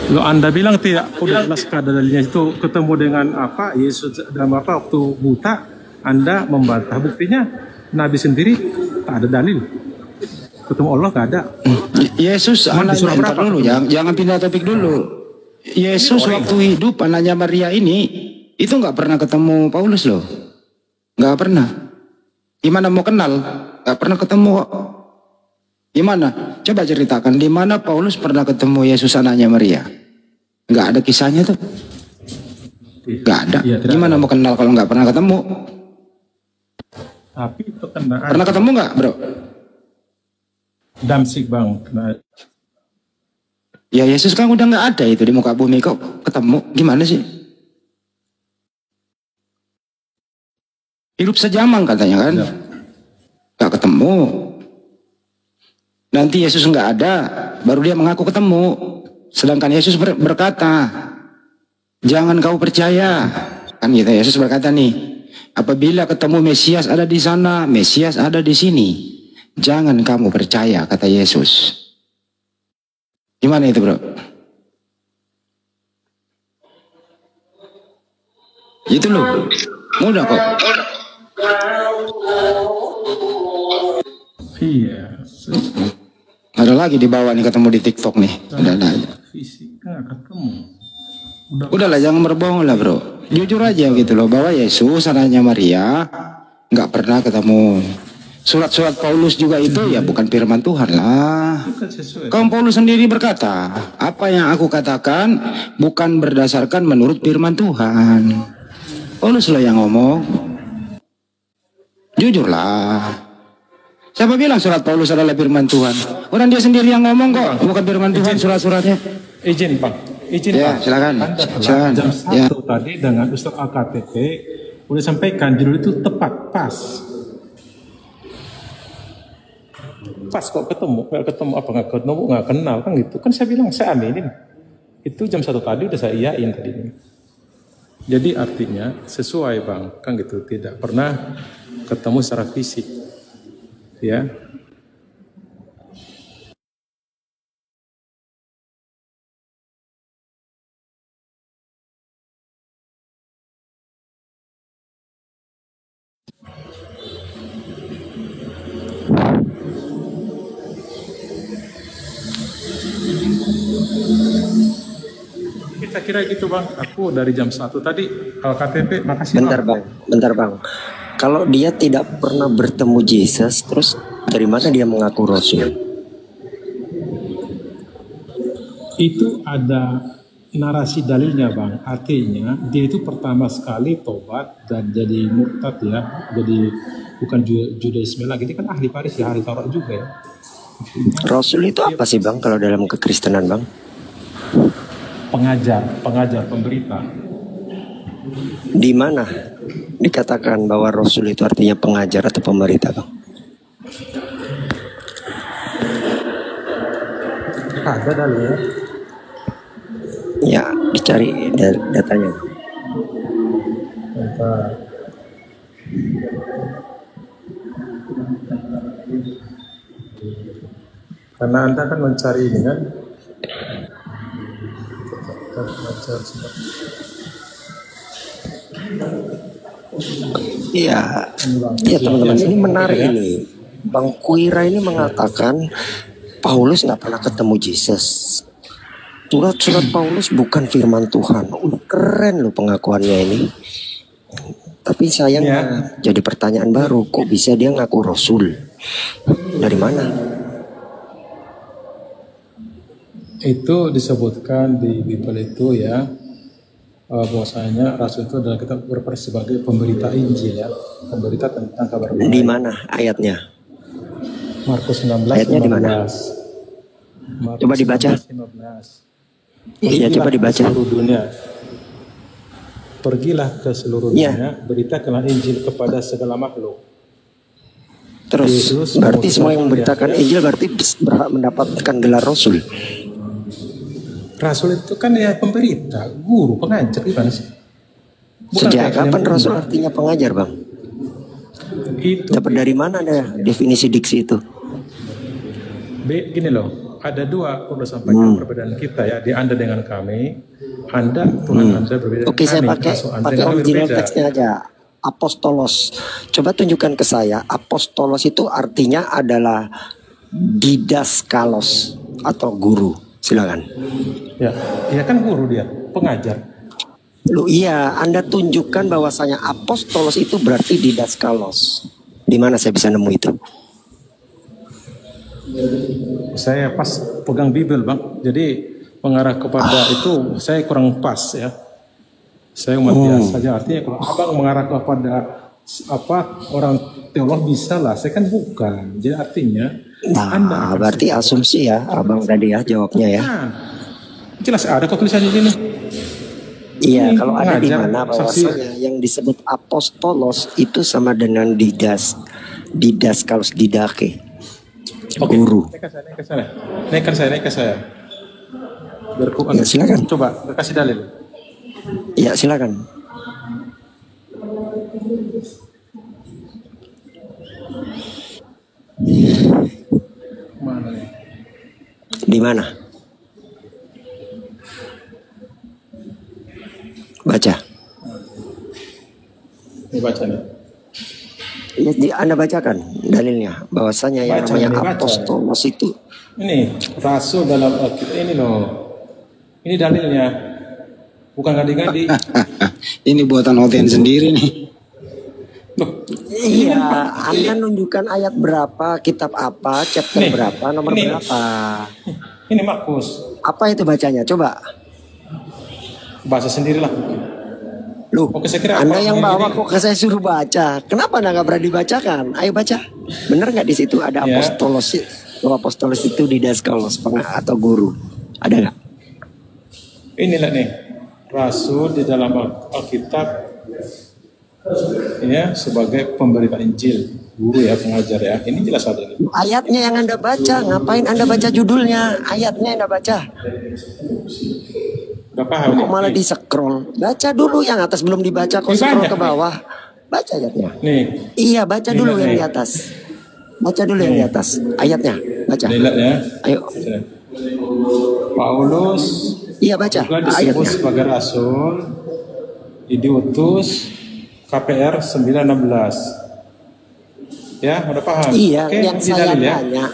Lo Anda bilang tidak udah jelas dalilnya itu ketemu dengan apa Yesus dalam apa waktu buta, Anda membantah. Buktinya Nabi sendiri tak ada dalil. Ketemu Allah nggak ada. Yesus anaknya dulu, jangan pindah topik dulu. Yesus waktu hidup anaknya Maria ini itu nggak pernah ketemu Paulus loh, nggak pernah. Gimana mau kenal? Nggak pernah ketemu kok. Gimana? Coba ceritakan di mana Paulus pernah ketemu Yesus anaknya Maria? Nggak ada kisahnya tuh. Nggak ada. Gimana mau kenal kalau nggak pernah ketemu? Tapi perkenaan. Pernah ketemu nggak, bro? Damsik Bang. Ya Yesus kan udah nggak ada itu di muka bumi, kok ketemu? Gimana sih? Hidup sejamang katanya kan? Nggak ketemu. Nanti Yesus nggak ada, baru dia mengaku ketemu. Sedangkan Yesus berkata, jangan kau percaya. Kan gitu, Yesus berkata nih, apabila ketemu Mesias ada di sana, Mesias ada di sini. Jangan kamu percaya, kata Yesus. Gimana itu bro? Itu loh, mudah kok. Iya. Ada lagi di bawah nih ketemu di TikTok nih. Ada aja. Fisiknya ketemu. Udahlah jangan berbohong lah bro. Jujur aja gitu loh bahwa Yesus anaknya Maria nggak pernah ketemu. Surat-surat Paulus juga itu ya bukan firman Tuhan lah. Kaum Paulus sendiri berkata, apa yang aku katakan bukan berdasarkan menurut firman Tuhan. Paulus lah yang ngomong. Jujurlah. Siapa bilang surat Paulus adalah firman Tuhan? Orang dia sendiri yang ngomong kok, bukan firman Tuhan surat-suratnya. Izin Pak, izin ya, Pak. Silakan. Silakan. Jam 1 tadi dengan Ustaz AKTP udah sampaikan judul itu tepat, pas. Pas kok ketemu apa nggak ketemu nggak kenal kan gitu kan saya bilang saya aminin itu jam 1 tadi udah saya iyain tadi ini. Jadi artinya sesuai Bang kan gitu tidak pernah ketemu secara fisik ya. Kita kira gitu Bang, aku dari jam 1 tadi kalau KTP, makasih Bentar bang. Kalau dia tidak pernah bertemu Yesus, terus dari mana dia mengaku rasul? Itu ada narasi dalilnya Bang, artinya dia itu pertama sekali tobat dan jadi murtad ya, jadi bukan Judaisme lagi, dia kan ahli Faris ya, ahli Taurat juga ya. Rasul itu apa sih bang kalau dalam kekristenan bang? Pengajar, pemberita. Di mana dikatakan bahwa rasul itu artinya pengajar atau pemberita bang? Ada dalilnya. Ya dicari datanya. Bentar. Karena Anda kan mencari ini kan. Iya, iya teman-teman, ini menarik ini. Bang Kuira ini mengatakan Paulus nggak pernah ketemu Yesus. Surat-surat Paulus bukan firman Tuhan. Keren loh pengakuannya ini. Tapi sayangnya jadi pertanyaan baru, kok bisa dia ngaku rasul? Dari mana? Itu disebutkan di Bible itu ya, bahwasanya rasul itu adalah kita berperan sebagai pemberita Injil ya, pemberita tentang kabar baik. Di mana ayatnya? Markus 16 ayatnya di mana? Coba dibaca. 15. Iya, coba dibaca. Seluruh dunia. Pergilah ke seluruh dunia, beritakanlah Injil kepada segala makhluk. Terus Yesus berarti semua yang memberitakan Injil berarti berhak mendapatkan gelar rasul. Rasul itu kan ya pemberita, guru, pengajar, gimana sih? Sejak kapan rasul artinya pengajar bang? Itu dapat dari mana ada definisi diksi itu? Gini loh, ada dua perlu sampaikan perbedaan kita ya, di Anda dengan kami, Anda Tuhan Anda berbeda. Oke, saya pakai original teksnya aja. Apostolos. Coba tunjukkan ke saya. Apostolos itu artinya adalah didaskalos atau guru. Silakan. Ya, dia kan guru, dia pengajar. Loh iya, Anda tunjukkan bahwasanya apostolos itu berarti didaskalos. Di mana saya bisa nemu itu? Saya pas pegang Bible bang, jadi mengarah kepada itu saya kurang pas ya. Saya umat biasa saja, artinya kalau abang mengarah kepada apa orang teolog bisa lah, saya kan bukan. Jadi artinya Anda berarti asumsi ya, abang tadi ya jawabnya ya. Nah, jelas ada kok tulisannya gini. Iya, ini kalau ada di mana saksi yang disebut apostolos itu sama dengan didaskalos didake. Guru. Naik ke saya. Ya, silakan. Coba kasih dalil. Ya silakan. Mana nih? Di mana? Baca. Ini baca nih. Ya, Anda bacakan dalilnya bahwasanya yang namanya apostolos itu. Ini rasul dalam ini loh. Ini dalilnya. Bukan ngadi-ngadi. Ini buatan OTN sendiri nih. Loh, Iya, Anda nunjukkan ayat berapa, kitab apa, chapter Nih, berapa, nomor ini. berapa. ini Markus. Apa itu bacanya? Coba. Bahasa sendirilah. Loh, Oke, saya kira Anda apa- yang ini- bawa kok ke saya suruh baca. Kenapa Anda nggak berani dibacakan? Ayo baca. Bener nggak di situ ada Ya. apostolos? Bahwa apostolos itu didaskalos atau guru. Ada nggak? Inilah nih. Rasul di dalam Alkitab ya sebagai pemberita Injil, guru ya, pengajar ya. Ini jelas ada nih. Ayatnya yang Anda baca. Ngapain Anda baca judulnya? Ayatnya Anda baca. Gak paham nih. Kok malah di scroll? Baca dulu yang atas belum dibaca. Kok Ini scroll banyak, ke bawah? Baca ayatnya. Nih, Iya, baca Ini dulu yang nih. di atas. Baca dulu yang di atas ayatnya. Baca. Lihat ya. Ayo. Paulus Iya baca juga disebut ayatnya. sebagai rasul, diutus KPR 916. Ya, udah paham? Iya, Oke, yang ini saya dalil ya. tanya.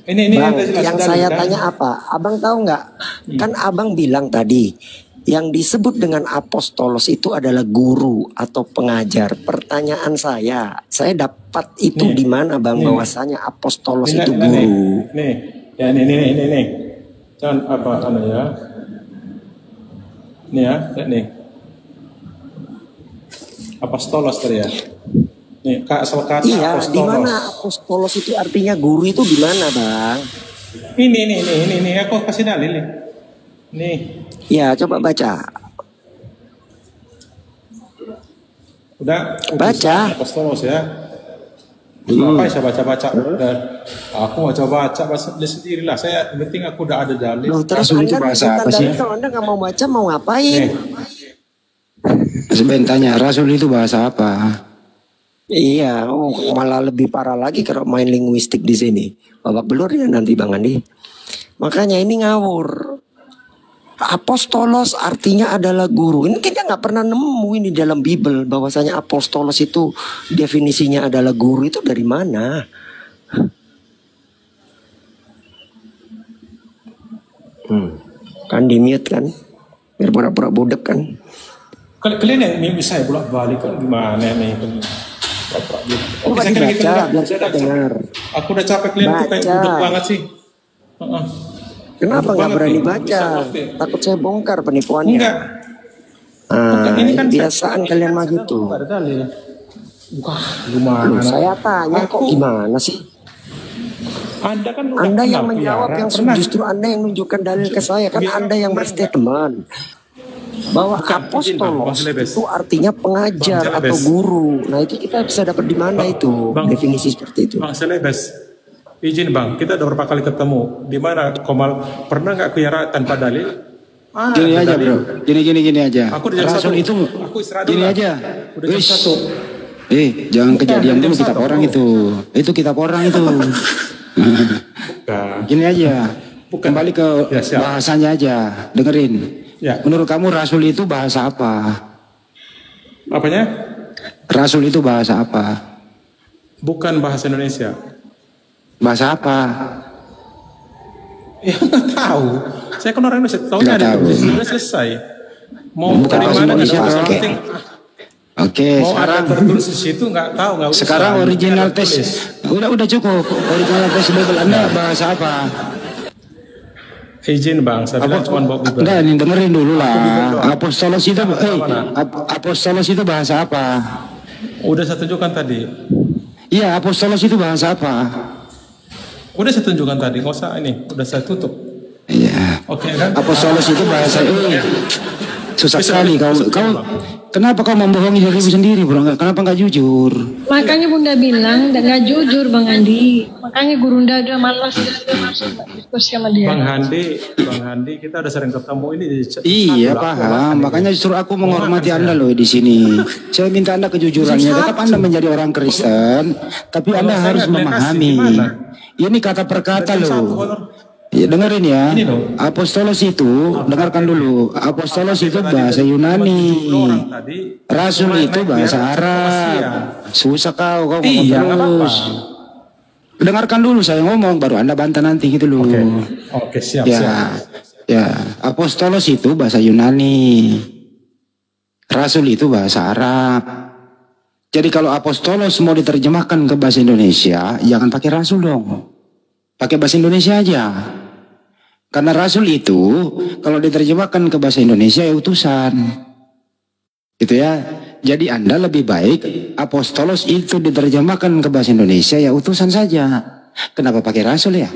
Ini Bang, udah jelas yang dalil, saya kan? tanya apa? Abang tahu nggak? Kan abang bilang tadi, yang disebut dengan apostolos itu adalah guru atau pengajar. Pertanyaan saya dapat itu Nih, di mana bang? nih. Bahwasanya apostolos Ini, itu ini, guru. Nih, ya ini. Jangan apa ya. Nih ya, lihat nih. Apostolos tadi ya. Nih, asal kata Iya, di apostolos. mana apostolos itu artinya guru itu di mana bang? Ini, aku kasih dalil nih. Nih, Ya, coba baca. udah Baca. apostolos ya. Apa saya baca-baca? Dan aku baca sendiri lah. Saya yang penting aku udah ada dalil. Loh, terus Rasul itu Anda bahasa menunjukkan apa sih? dalil, kalau Anda nggak mau baca mau ngapain? Nih, Sebenarnya tanya, Rasul itu bahasa apa? Iya, malah lebih parah lagi kalau main linguistik di sini. Babak belur ya nanti Bang Andi. Makanya ini ngawur. Apostolos artinya adalah guru. Ini kita nggak pernah nemu ini dalam Bible bahwasanya apostolos itu definisinya adalah guru. Itu dari mana? Kan di mute kan? Biar pura-pura budek kan? kalian yang bisa ya bolak balik kan gimana nih? Coba saya kira gitu dibaca udah. biar kita dengar. Aku udah capek kalian tuh kayak Baca. budek banget sih. Kenapa Budek nggak banget berani nih. baca? Bisa ngerti. Takut saya bongkar penipuannya. Enggak. Ah, Ini kan kebiasaan kalian mah gitu. Enggak ada dalil. Wah, gimana? Loh, saya tanya kok Aku- gimana sih? Anda kan udah Anda yang kenal menjawab Piara, yang pernah. justru Anda yang menunjukkan dalil ke saya kan Biar Anda yang aku berstatement bahwa Bukan, izin, Bang, apostolos Bang Selebes. itu artinya pengajar Bang atau Selebes. guru. Nah itu kita bisa dapat di mana itu Bang. definisi seperti itu? Bang Selebes, izin bang, kita udah berapa kali ketemu. Di mana Komal pernah nggak Piara tanpa dalil? Gini ada aja dalil. bro, gini aja. Aku udah jam Rasul 1. itu Aku istirahat dulu gini lah. aja. Udah jam Wis. 1. Jangan kejadian jam dulu kitab 1, orang bro. itu kitab orang itu. Bukan. Gini aja. Bukan. Kembali ke Ya, siap. bahasanya aja. Dengerin. Ya. Menurut kamu Rasul itu bahasa apa? Apanya? Rasul itu bahasa apa? Bukan bahasa Indonesia. Bahasa apa? Ya nggak tahu. Saya kan orang Indonesia. Tahunya Nggak ada tahu. tulis. Sudah selesai. Mau Bukan dari bahasa mana nggak Indonesia, ada bro. penting. Oke, Mau sekarang ada tertulis di situ nggak tahu nggak usah. sekarang original Ada test. tulis. Udah cukup. Original test Bible Anda bahasa apa? Izin bang, saya bilang cuma bawa Google. Enggak, ini dengerin dulu lah. doang. Apostolos itu apostolos itu bahasa apa? Udah saya tunjukkan tadi. Iya, apostolos itu bahasa apa? Udah saya tunjukkan tadi. Nggak usah ini. Udah saya tutup. Iya. Oke kan? Apostolos itu bahasa susah Bisa, sekali bisa, kau. bisa, Kenapa kau membohongi dirimu sendiri, bro? Kenapa nggak jujur? Makanya Bunda bilang nggak jujur Bang Andi. Makanya Gurunda udah malas diskusi sama dia. Bang Handi, kita udah sering ketemu ini. Iya Satu, paham, makanya justru aku menghormati Anda loh di sini. Saya minta Anda kejujurannya. Tetap Anda menjadi orang Kristen, tapi Kalau Anda saya harus nggak boleh kasih, memahami. gimana? Ini kata per kata Jam satu, loh. Honor. Ya, dengerin ya. Ini loh. Apostolos itu, dengarkan dulu. Apostolos itu Tadi bahasa cuma Yunani. 70 orang tadi. Rasul Cuma itu naik bahasa biar Arab. kasihan. Susah kau ngomong Iya, nggak apa-apa. terus. Dengarkan dulu saya ngomong, baru Anda bantah nanti gitu loh. Oke, siap. Ya, ya. Apostolos itu bahasa Yunani. Rasul itu bahasa Arab. Jadi kalau apostolos mau diterjemahkan ke bahasa Indonesia, jangan pakai rasul dong. Pakai bahasa Indonesia aja. Karena rasul itu kalau diterjemahkan ke bahasa Indonesia ya utusan. Gitu ya. Jadi Anda lebih baik apostolos itu diterjemahkan ke bahasa Indonesia ya utusan saja. Kenapa pakai rasul ya?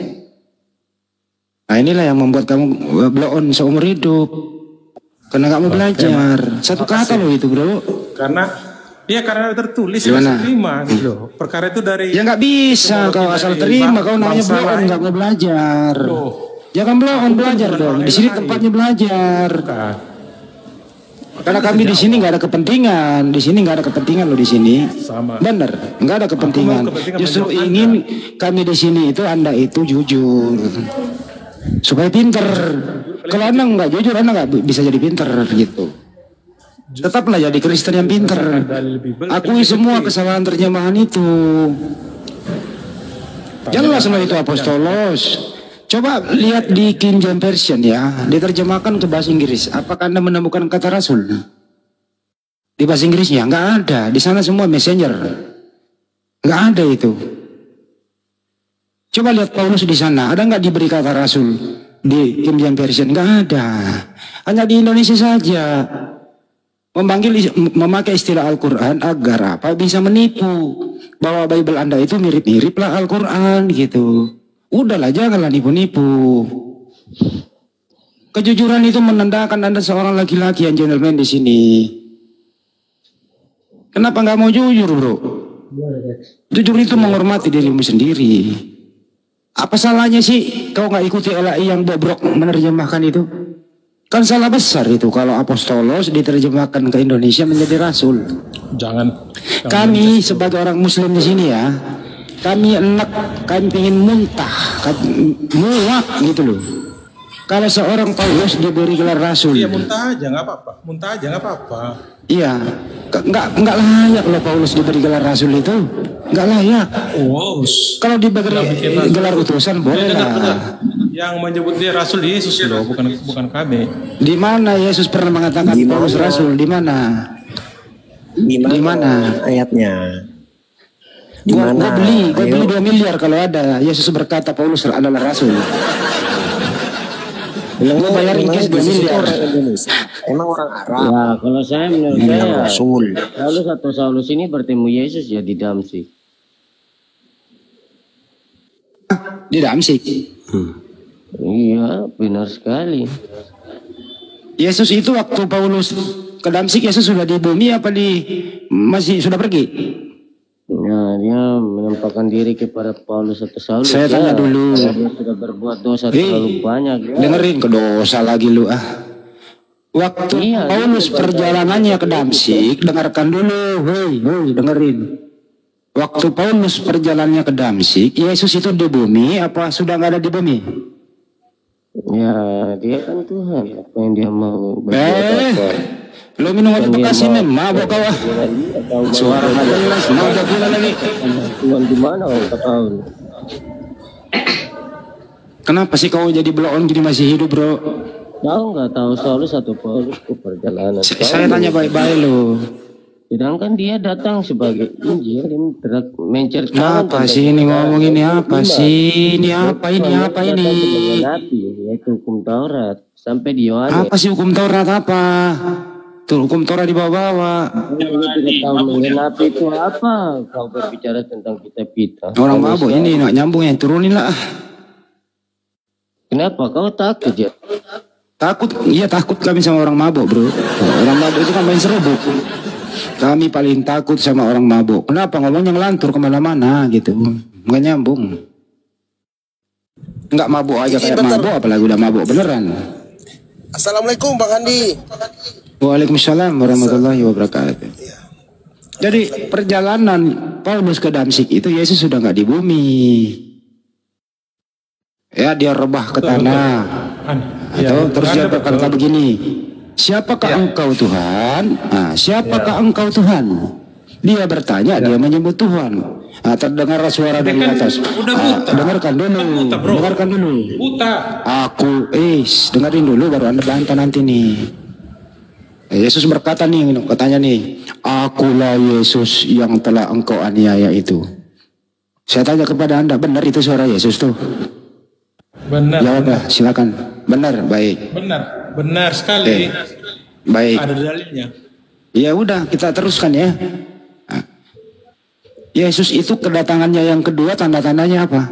Nah inilah yang membuat kamu blow on seumur hidup. Karena kamu belajar. Satu kata loh itu bro. Karena tertulis Gimana? saya terima gitu loh. Perkara itu dari Ya nggak bisa kau asal terima. Kau nanya bangsa blow on lain. nggak mau belajar. Loh. Jangan blow on belajar bukan dong. orang Di sini yang tempatnya belajar. Bukan. Karena kami di sini nggak ada kepentingan, di sini nggak ada kepentingan loh di sini. Sama. Bener, nggak ada kepentingan. Aku mau kepentingan Justru menjawab ingin kami di sini itu Anda itu jujur, supaya pinter. Kalau Anda nggak jujur, Anda nggak bisa jadi pinter gitu. Tetaplah jadi Kristen yang pinter. Akui semua kesalahan terjemahan itu. Jelas lah itu apostolos. Coba lihat di King James Version ya, diterjemahkan ke bahasa Inggris. Apakah Anda menemukan kata rasul? Di bahasa Inggrisnya nggak ada. Di sana semua messenger. Nggak ada itu. Coba lihat Paulus di sana, ada nggak diberi kata rasul di King James Version? Nggak ada. Hanya di Indonesia saja. Memakai istilah Al-Quran agar apa? Bisa menipu bahwa Bible Anda itu mirip-mirip lah Al-Quran gitu. Udahlah, janganlah nipu-nipu. Kejujuran itu menandakan Anda seorang laki-laki yang gentleman di sini. Kenapa nggak mau jujur, bro? Jujur itu menghormati dirimu sendiri. Apa salahnya sih kau nggak ikuti LAI yang bobrok menerjemahkan itu? Kan salah besar itu kalau apostolos diterjemahkan ke Indonesia menjadi rasul. Jangan. Kami sebagai orang Muslim di sini ya, kami enak, kami pengen muntah, muak gitu loh. Kalau seorang Paulus diberi gelar rasul. Iya, muntah aja nggak apa-apa. Muntah aja nggak apa-apa. Iya, nggak layak loh Paulus diberi gelar rasul itu, nggak layak. Wow. Kalau diberi gelar utusan boleh lah. Yang menyebut dia rasul Yesus loh, bukan kami. Di mana Yesus pernah mengatakan Paulus rasul? Di mana? Di mana ayatnya? Di Gua mana? beli 2 miliar kalau ada. Yesus berkata Paulus adalah rasul. Gua bayarin cash 2 miliar. Emang orang Arab. Ya, kalau saya menurut Bilang saya rasul. Paulus atau Saulus ini bertemu Yesus ya di Damsik. Di Damsik. Iya, benar sekali. Yesus itu waktu Paulus ke Damsik, Yesus sudah di bumi apa masih sudah pergi? Nah, dia menampakkan diri kepada Paulus atau Saulus. Saya tanya dulu. Dia sudah berbuat dosa terlalu banyak. Ya. Dengerin ke dosa lagi lu ah. Waktu Iya, Paulus perjalanannya ke Damsik, dengarkan dulu, hei, dengerin. Waktu Paulus perjalanannya ke Damsik, Yesus itu di bumi apa sudah nggak ada di bumi? Ya, dia kan Tuhan. Apa yang dia mau berbuat apa? Lo minum aja bekasi mabok kau ah. Suara nggak jelas, mabok pula lagi. Tuhan di mana orang tak tahu? Kenapa sih kau jadi bloon gini masih hidup bro? Tahu nggak tahu Saulus atau Paulus ke perjalanan? Saya tanya baik-baik lo. Sedangkan dia datang sebagai Injil, dia menceritakan Apa sih ini ngomong ini apa sih? Ini apa ini? Nabi, yaitu hukum Taurat sampai di Yohanes. Apa sih hukum Taurat apa? Tuh hukum Taurat dibawa-bawa. Tidak tahu mengenai itu apa? Kau berbicara tentang kita. Orang mabuk ini nggak nyambung ya, turunin lah. Kenapa kau takut ya? Takut, iya takut kami sama orang mabuk bro. Orang mabuk itu kan main serobot. Kami paling takut sama orang mabuk. Kenapa ngomongnya ngelantur kemana-mana gitu? Nggak nyambung. Nggak mabuk aja kayak mabuk, apalagi udah mabuk beneran. Assalamualaikum Bang Andi. Waalaikumsalam warahmatullahi wabarakatuh. Jadi perjalanan Paulus ke Damsik itu Yesus sudah nggak di bumi. Ya dia rebah ke tanah. Terus dia berkata begini. Siapakah engkau Tuhan? Nah, siapakah engkau Tuhan? Dia bertanya, dia menyebut Tuhan. Nah, terdengar suara dari atas. Dengarkan dulu. Dengarkan dulu. Aku, dengerin dulu baru Anda bantah nanti nih. Yesus berkata nih, katanya nih, akulah Yesus yang telah engkau aniaya itu. Saya tanya kepada Anda, benar itu suara Yesus tuh? Benar. Jawablah, silakan. Benar, baik. Benar sekali. Baik. Ada dalilnya. Ya udah, kita teruskan ya. Nah, Yesus itu kedatangannya yang kedua, tanda-tandanya apa?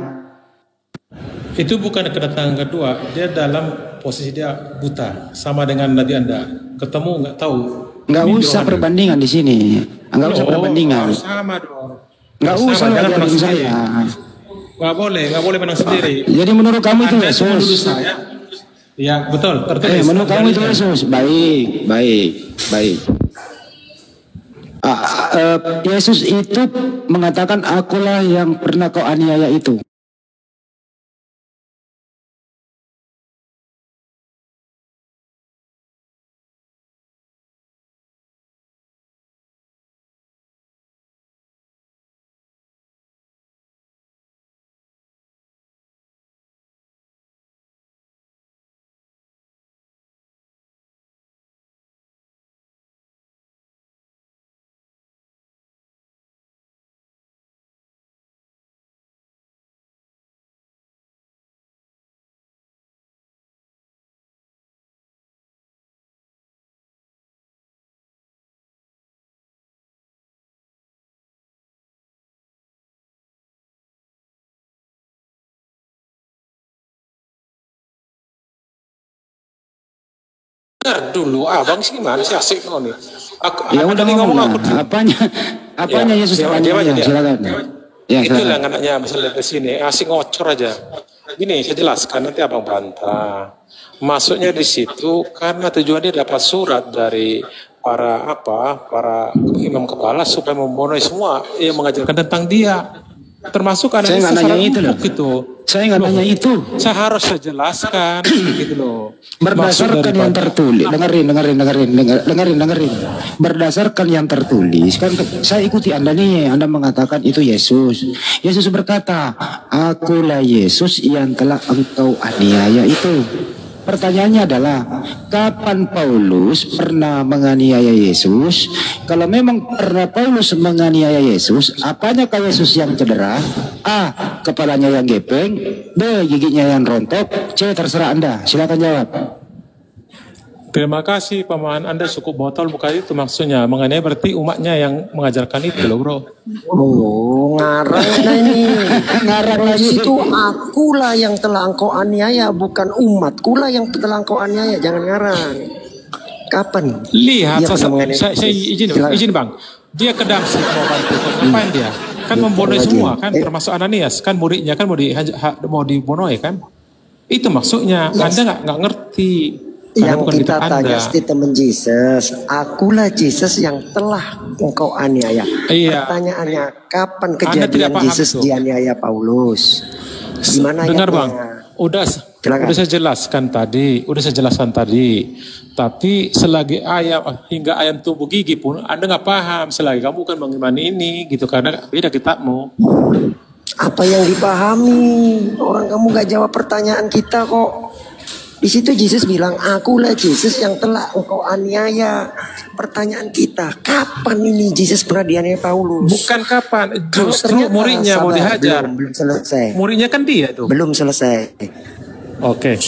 Itu bukan kedatangan kedua. Dia dalam posisi dia buta, sama dengan Nabi Anda. Ketemu nggak tahu. Nggak usah perbandingan di sini. Nggak usah perbandingan. Harus sama dong. Nggak usah ngajarin saya. Nggak boleh menang sendiri. Jadi menurut kamu itu Yesus? Ya betul. Tertulis. Menurut kamu itu Yesus? Baik. Baik. Yesus itu mengatakan akulah yang pernah kau aniaya itu. Dulu abang sih gimana sih asik kau nih. Ya udah ngomong lah. Apanya Yesus aniaya? Silakan. Ya, itulah yang anaknya misalnya di sini asik ngocor aja. Gini saya jelaskan nanti abang bantah. Masuknya di situ karena tujuannya dapat surat dari para imam kepala supaya memenuhi semua yang mengajarkan tentang dia. Termasuk saya nggak nanya itu loh. Gitu. Saya nggak nanya itu. Saya harus jelaskan gitu loh. Berdasarkan yang tertulis, dengerin. Berdasarkan yang tertulis, kan saya ikuti Anda nih. Anda mengatakan itu Yesus. Yesus berkata, akulah Yesus yang telah engkau aniaya itu. Pertanyaannya adalah, kapan Paulus pernah menganiaya Yesus? Kalau memang pernah Paulus menganiaya Yesus, apanya Yesus yang cedera? A. Kepalanya yang gepeng. B. Giginya yang rontok. C. Terserah Anda. Silakan jawab. Terima kasih pemahaman Anda cukup botol, bukan itu maksudnya. Mengenai berarti umatnya yang mengajarkan itu loh bro. Oh, ngarang ini. Ngarang lagi itu akulah yang telah engkau aniaya, bukan umatkulah yang telah engkau aniaya. Jangan ngarang. Kapan? Lihat, saya izin bang. Dia ke Damsik mau bantu. Ngapain dia? Kan membunuh semua kan, termasuk Ananias. Kan muridnya kan mau dibunuh kan? Itu maksudnya. Anda nggak ngerti. Yang kita tanya statement Jesus, akulah Jesus yang telah engkau aniaya. Iya. Pertanyaannya, kapan kejadian Jesus dianiaya Paulus? Gimana dengar ayatnya? bang, udah saya jelaskan tadi. Tapi selagi hingga ayam tumbuh gigi pun Anda nggak paham. Selagi kamu bukan mengimani ini gitu, karena beda kitabmu. Apa yang dipahami? Orang kamu nggak jawab pertanyaan kita kok. Di situ Yesus bilang, akulah Yesus yang telah engkau aniaya. Pertanyaan kita, kapan ini Yesus pernah dianiaya Paulus? Bukan kapan, justru muridnya mau dihajar. Belum selesai. Muridnya kan dia tuh. Belum selesai. Oke.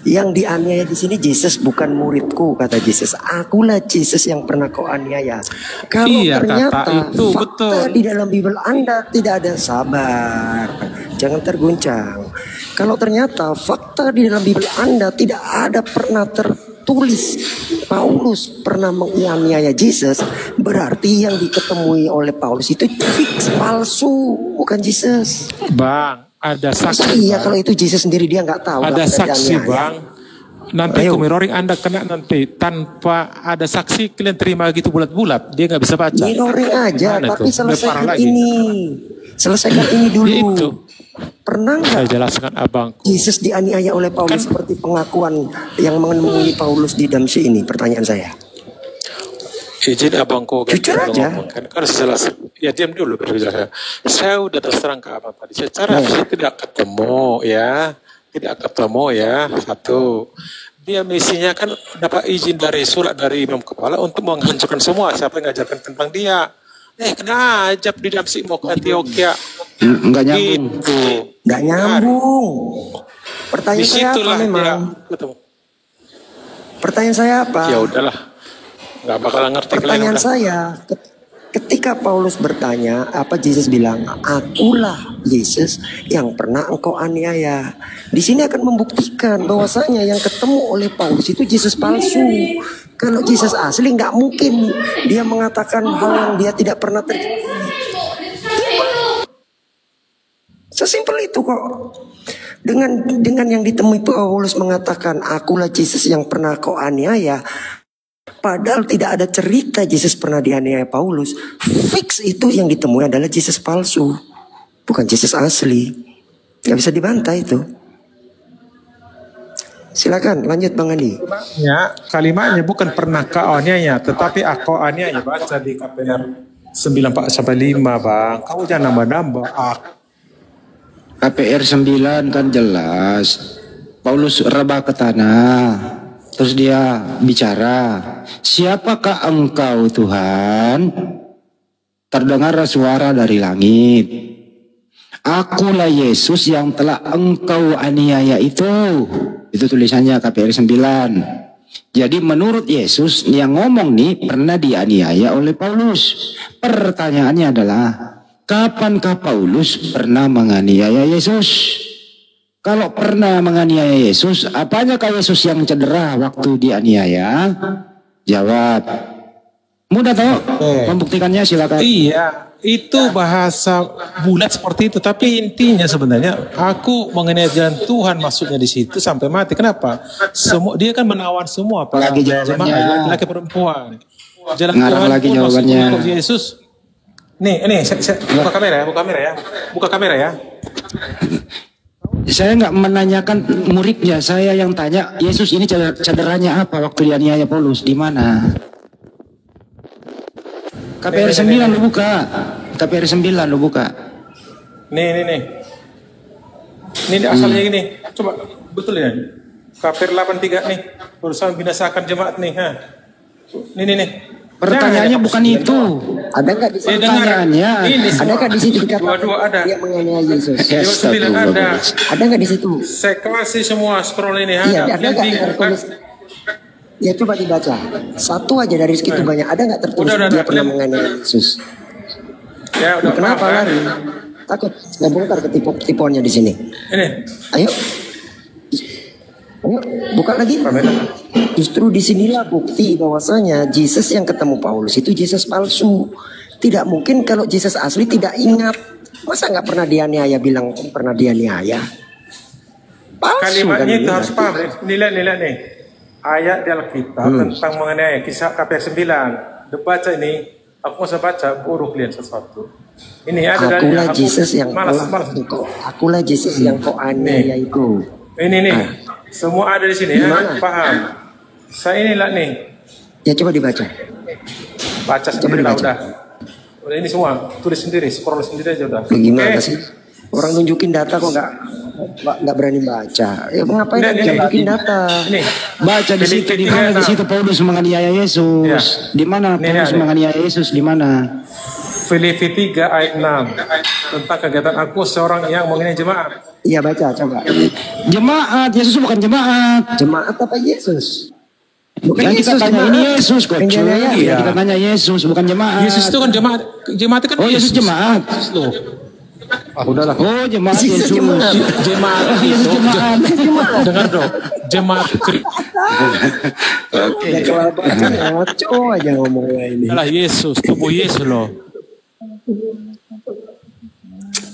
Yang dianiaya di sini Yesus, bukan muridku, kata Yesus. Akulah Yesus yang pernah kau aniaya. Kalau ternyata itu, fakta betul. Di dalam Bible Anda tidak ada, sabar, jangan terguncang. Kalau ternyata fakta di dalam Bible Anda tidak ada pernah tertulis Paulus pernah menganiaya Yesus, berarti yang diketemui oleh Paulus itu fix palsu, bukan Yesus. Bang, ada saksi. Iya, kalau itu Yesus sendiri dia nggak tahu. Ada saksi bang. Nanti mirroring Anda kena nanti tanpa ada saksi, kalian terima gitu bulat-bulat, dia nggak bisa baca. Mirroring aja, tapi selesaikan ini. Selesaikan ini dulu. Ya itu. Pernah nggak saya jelaskan abangku Yesus dianiaya oleh Paulus seperti pengakuan yang menemui Paulus di Damsik ini? Pertanyaan saya. Izin abangku jujur aja kan harus jelas. Ya diam dulu berbicara. Saya udah terus terang ke abang tadi. Secara saya tidak ketemu ya. Satu, dia misinya kan dapat izin dari surat dari imam kepala untuk menghancurkan semua siapa yang ngajarkan tentang dia. Kena ajab di Damsik mau ke Antioquia. Enggak nyambung. Gitu. Enggak nyambung. Pertanyaan saya apa memang? Pertanyaan saya apa? Ya udahlah. Enggak bakalan ngerti. Pertanyaan saya, ketika Paulus bertanya, apa Yesus bilang? Akulah Yesus yang pernah engkau aniaya. Di sini akan membuktikan bahwasanya yang ketemu oleh Paulus itu Yesus palsu. Kalau Yesus asli nggak mungkin dia mengatakan hal yang dia tidak pernah terjadi. Sesimpel itu kok. Dengan yang ditemui Paulus mengatakan akulah Yesus yang pernah kau aniaya, Padahal tidak ada cerita Yesus pernah dianiaya Paulus. Fix itu yang ditemui adalah Yesus palsu, bukan Yesus asli. Gak bisa dibantah itu. Silakan lanjut Bang Andi. Kalimatnya bukan pernah kau aniaya, tetapi aku aniaya. Baca di KPR 9:4-5 Bang. Kamu jangan nambah-nambah. KPR 9 kan jelas. Paulus rebah ke tanah. Terus dia bicara, siapakah engkau Tuhan? Terdengar suara dari langit. Akulah Yesus yang telah engkau aniaya itu. Itu tulisannya KPR 9. Jadi menurut Yesus yang ngomong nih pernah dianiaya oleh Paulus. Pertanyaannya adalah, kapankah Paulus pernah menganiaya Yesus? Kalau pernah menganiaya Yesus, apanyakah Yesus yang cedera waktu dianiaya? Jawab. Mudah toh? Membuktikannya silakan. Iya, itu bahasa bulat seperti itu. Tapi intinya sebenarnya aku mengenai jalan Tuhan maksudnya di situ sampai mati. Kenapa? Dia kan menawan semua para jemaah laki-laki perempuan. Jalan Tuhan lagi pun jawabannya. maksudnya Yesus. Nih, saya buka kamera ya. Saya nggak menanyakan muridnya, saya yang tanya Yesus ini cederanya apa waktu dianiaya Paulus, di mana? KPR 9 lu buka. KPR 9 lu buka. Nih. Ini asalnya gini. Coba betul ya. KPR 83 nih. Berusaha binasakan jemaat nih, ha. Nih. Pertanyaannya bukan itu. Ada nggak di situ? Pertanyaannya Ada nggak di situ dikatakan dua-dua ada. dia menganiaya Yesus? 9 ada. Ada nggak di situ? Saya kasih semua scroll ini, ha. Iya, ada Yang nggak bingung kan? tertulis? Ya coba dibaca. Satu aja dari segitu banyak. Ada nggak tertulis Udah, dia pernah menganiaya Yesus? Ya udah. Kenapa paham, lari? Takut saya bongkar ketipuannya di sini. Ini. Ayo, buka lagi. Justru disinilah bukti bahwasanya Yesus yang ketemu Paulus itu Yesus palsu. Tidak mungkin kalau Yesus asli tidak ingat. Masa nggak pernah dianiaya bilang pernah dianiaya? Palsu. Kalimatnya kan itu harus paham. Nilai nih. Ayat di Alkitab tentang mengenai kisah KPR 9. Baca ini. Aku mau baca buruh kalian sesuatu. Ini ada dari Akulah Yesus yang malas. Akulah Yesus yang kau aniaya itu. Ini nih. Semua ada di sini ya. Paham. Saya inilah nih. Ya coba dibaca. Baca sendiri lah udah. Udah ini semua tulis sendiri, scroll sendiri aja udah. Gimana sih? Orang nunjukin data kok nggak berani baca. Ya ngapain nunjukin data? Ini. Baca di situ, di mana di situ Paulus menganiaya Yesus. Ya. Di mana Paulus menganiaya Yesus, di mana? Filipi 3 ayat 6 tentang kegiatan aku seorang yang mengenai jemaat. Iya baca coba. Jemaat, Yesus bukan jemaat. Jemaat apa Yesus? Bukan Yang kita tanya ini Yesus kok. Iya. Kita tanya Yesus bukan jemaat. Yesus itu kan jemaat. Jemaat itu kan Oh Yesus jemaat. Loh. Udahlah. Oh jemaat Yesus. Jemaat Yesus itu. jemaat. Dengar dong. Jemaat Oke. Ngaco aja ngomongnya ini. adalah Yesus, tubuh Yesus loh.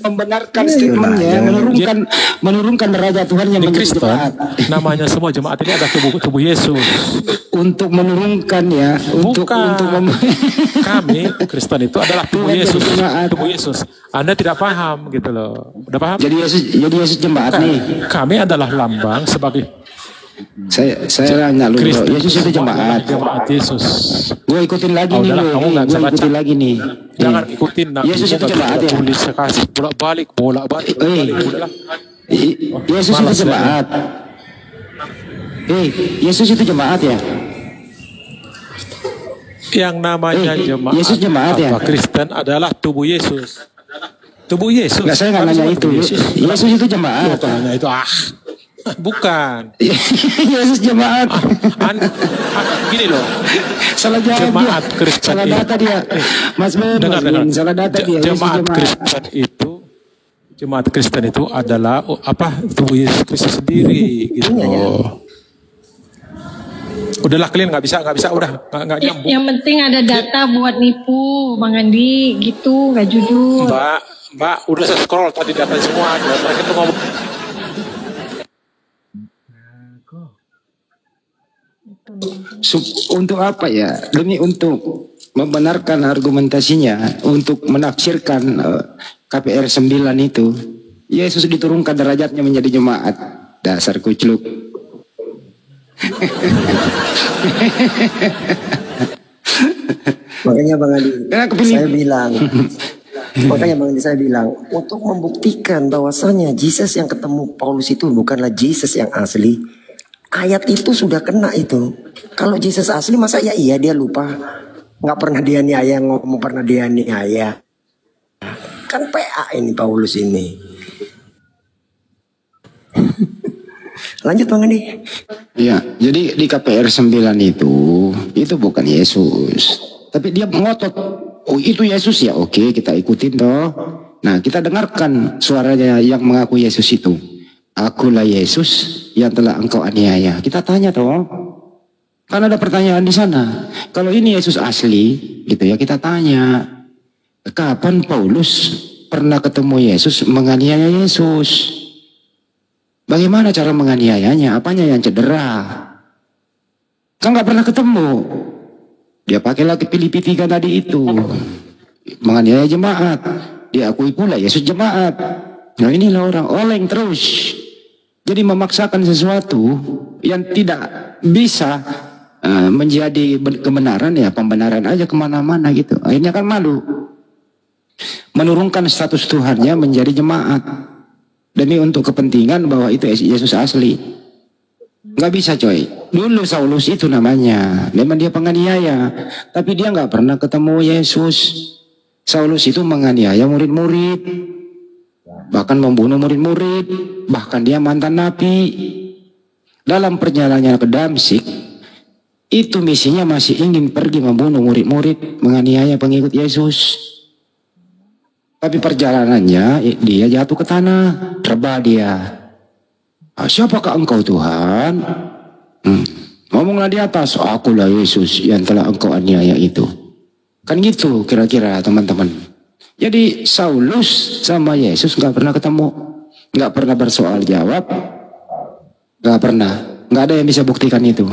Membenarkan statementnya, menurunkan derajat Tuhan yang Di menjadi Kristen jemaat. namanya semua jemaat ini ada tubuh Yesus. Untuk menurunkan ya, untuk Kami Kristen itu adalah tubuh Yesus, tubuh Yesus. Anda tidak paham gitu loh. Udah paham? jadi Yesus jemaat nih. Kami adalah lambang sebagai Saya nanya lu, bro. Yesus itu jemaat. Jemaat Yesus. Gue ikutin lagi nih, Udahlah, kamu nggak bisa gue baca. ikutin lagi nih. Jangan ikutin Nabi. Yesus itu jemaat ya. Tulis kasih bolak-balik. Udahlah. Yesus itu jemaat. Yesus itu jemaat ya. Yang namanya jemaat. Yesus jemaat ya. Kristen adalah tubuh Yesus. Tubuh Yesus. Nggak, saya nggak nanya itu. Yesus itu jemaat. Nanya itu bukan. Yesus jemaat. Gini loh. Salah jawab Jemaat dia. Kristen Salah data dia. Mas Ben, dengar. salah data dia. Jemaat Kristen itu adalah tubuh Yesus Kristus sendiri gitu. Udahlah kalian nggak bisa udah nggak nyambung. Yang penting ada data buat nipu Bang Andi gitu, nggak jujur. Mbak, udah saya scroll tadi data semua. Mereka tuh ngomong. Untuk apa ya? Demi untuk membenarkan argumentasinya, untuk menafsirkan KPR 9 itu. Yesus diturunkan derajatnya menjadi jemaat. Dasar kucluk. Makanya Bang Andi, saya bilang, makanya Bang Andi saya bilang, untuk membuktikan bahwasanya Jesus yang ketemu Paulus itu bukanlah Jesus yang asli. Ayat itu sudah kena itu. Kalau Jesus asli masa ya iya dia lupa, nggak pernah dianiaya, ngomong pernah dianiaya. Kan PA ini Paulus ini. Lanjut Bang Andi. Iya, jadi di KPR 9 itu bukan Yesus. Tapi dia ngotot, oh itu Yesus ya, oke kita ikutin toh. Nah kita dengarkan suaranya yang mengaku Yesus itu. Akulah Yesus yang telah engkau aniaya. Kita tanya toh, kan ada pertanyaan di sana. Kalau ini Yesus asli, gitu ya kita tanya. Kapan Paulus pernah ketemu Yesus menganiaya Yesus? Bagaimana cara menganiayanya? Apanya yang cedera? Kan nggak pernah ketemu. Dia pakai lagi Filipi 3 tadi itu. Menganiaya jemaat. Diakui pula Yesus jemaat. Nah inilah orang oleng terus. Jadi memaksakan sesuatu yang tidak bisa menjadi kebenaran ya pembenaran aja kemana-mana gitu. Akhirnya kan malu. Menurunkan status Tuhannya menjadi jemaat. Demi untuk kepentingan bahwa itu Yesus asli. Gak bisa coy. Dulu Saulus itu namanya. Memang dia penganiaya. Tapi dia gak pernah ketemu Yesus. Saulus itu menganiaya murid-murid. Bahkan membunuh murid-murid. Bahkan dia mantan nabi. Dalam perjalanannya ke Damsyik. Itu misinya masih ingin pergi membunuh murid-murid. Menganiaya pengikut Yesus. Tapi perjalanannya dia jatuh ke tanah. Rebah dia. Siapakah engkau Tuhan? Ngomonglah di atas, akulah Yesus yang telah engkau aniaya itu. Kan gitu kira-kira teman-teman. Jadi Saulus sama Yesus gak pernah ketemu. Gak pernah bersoal jawab. Gak pernah. Gak ada yang bisa buktikan itu.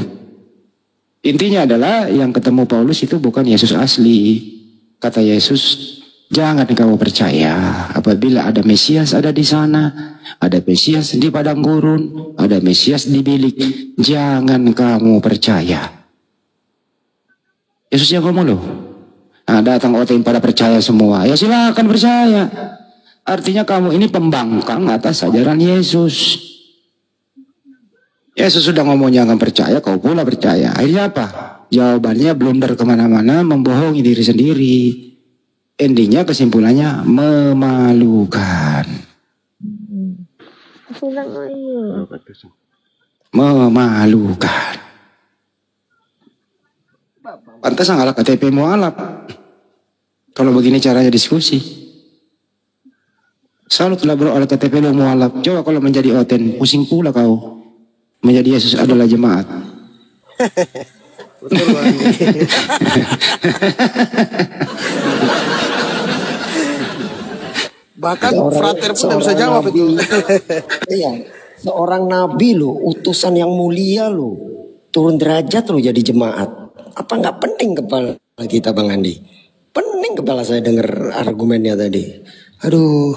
Intinya adalah yang ketemu Paulus itu bukan Yesus asli. Kata Yesus, jangan kamu percaya apabila ada Mesias ada di sana. Ada Mesias di padang gurun, ada Mesias di bilik. Jangan kamu percaya. Yesus yang ngomong loh. Nah, datang orang pada percaya semua. Ya silakan percaya. Artinya kamu ini pembangkang atas ajaran Yesus. Yesus sudah ngomong jangan percaya, kau pula percaya. Akhirnya apa? Jawabannya blunder kemana-mana, membohongi diri sendiri. Endingnya kesimpulannya memalukan. Memalukan. Pantas ngalah KTP mualaf. Kalau begini caranya diskusi. Selalu telah bro ala KTP lu mualaf. Coba kalau menjadi oten, pusing pula kau. Menjadi Yesus adalah jemaat. Betul Bang. Bahkan frater pun tidak bisa jawab itu. Iya, seorang nabi loh, utusan yang mulia loh, turun derajat loh jadi jemaat. Apa nggak penting kepala kita Bang Andi? Pening kepala saya dengar argumennya tadi. Aduh.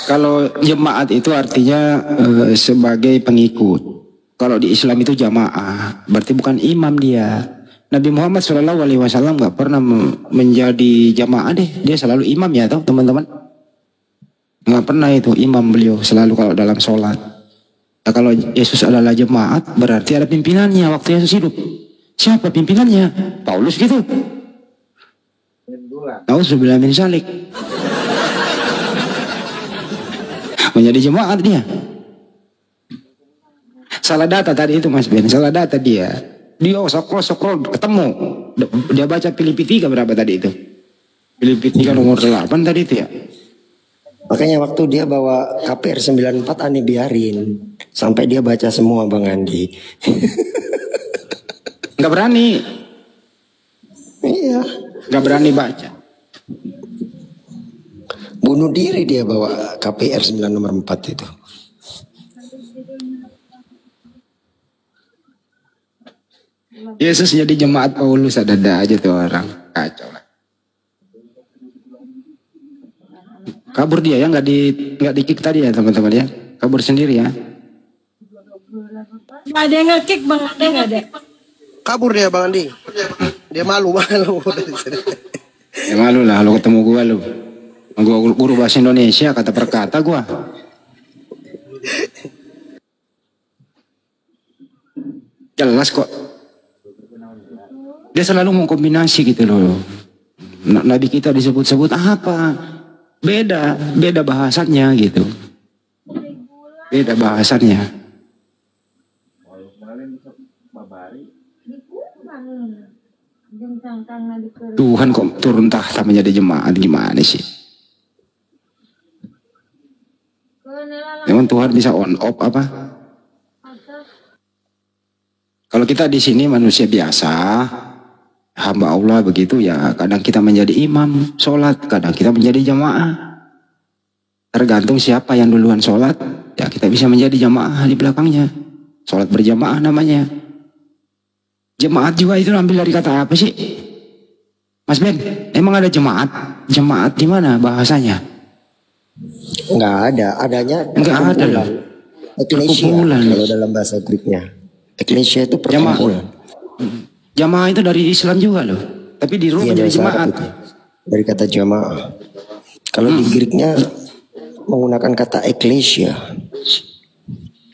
Kalau jemaat itu artinya sebagai pengikut. Kalau di Islam itu jamaah, berarti bukan imam dia. Nabi Muhammad SAW nggak pernah menjadi jamaah deh, dia selalu imam ya, tau teman-teman. Nggak pernah itu imam beliau selalu kalau dalam sholat. Nah, kalau Yesus adalah jemaat, berarti ada pimpinannya waktu Yesus hidup. Siapa pimpinannya? Paulus gitu. Nauzubillah min dzalik. Menjadi jemaat dia. Salah data tadi itu Mas Ben, salah data dia. Dia scroll ketemu. Dia baca Filipi 3 berapa tadi itu? Filipi 3 nomor 8 tadi itu ya. Makanya waktu dia bawa KPR 94 Ani biarin sampai dia baca semua Bang Andi. Nggak berani. Iya. Nggak berani baca. Bunuh diri dia bawa KPR 9 nomor 4 itu. Yesus jadi jemaat Paulus, ada aja tuh orang. Kacau lah. Kabur dia ya, nggak di kick tadi ya teman-teman ya. Kabur sendiri ya. Nggak ada yang nge-kick Bang Andi, nggak ada. Kabur dia Bang Andi. Dia malu. Ya malu lah lo ketemu gua lu. Gua guru bahasa Indonesia kata per kata gua. Jelas kok. Dia selalu mengkombinasi gitu loh. Nabi kita disebut-sebut apa? Beda bahasannya gitu. Beda bahasannya. Tuhan kok turun tahta menjadi jemaat, gimana sih? Memang Tuhan bisa on off apa? Kalau kita di sini manusia biasa, hamba Allah begitu ya, kadang kita menjadi imam sholat, kadang kita menjadi jamaah. Tergantung siapa yang duluan sholat, ya kita bisa menjadi jamaah di belakangnya. Sholat berjamaah namanya. Jemaat juga itu ambil dari kata apa sih? Mas Ben, emang ada jemaat? Jemaat di mana bahasanya? Enggak ada, adanya Enggak ada loh. Eklesia kalau dalam bahasa Greeknya. Eklesia itu perkumpulan. Jamaah itu dari Islam juga loh. Tapi di Rom menjadi jemaat. Dari kata jamaah. Kalau di Greeknya menggunakan kata eklesia.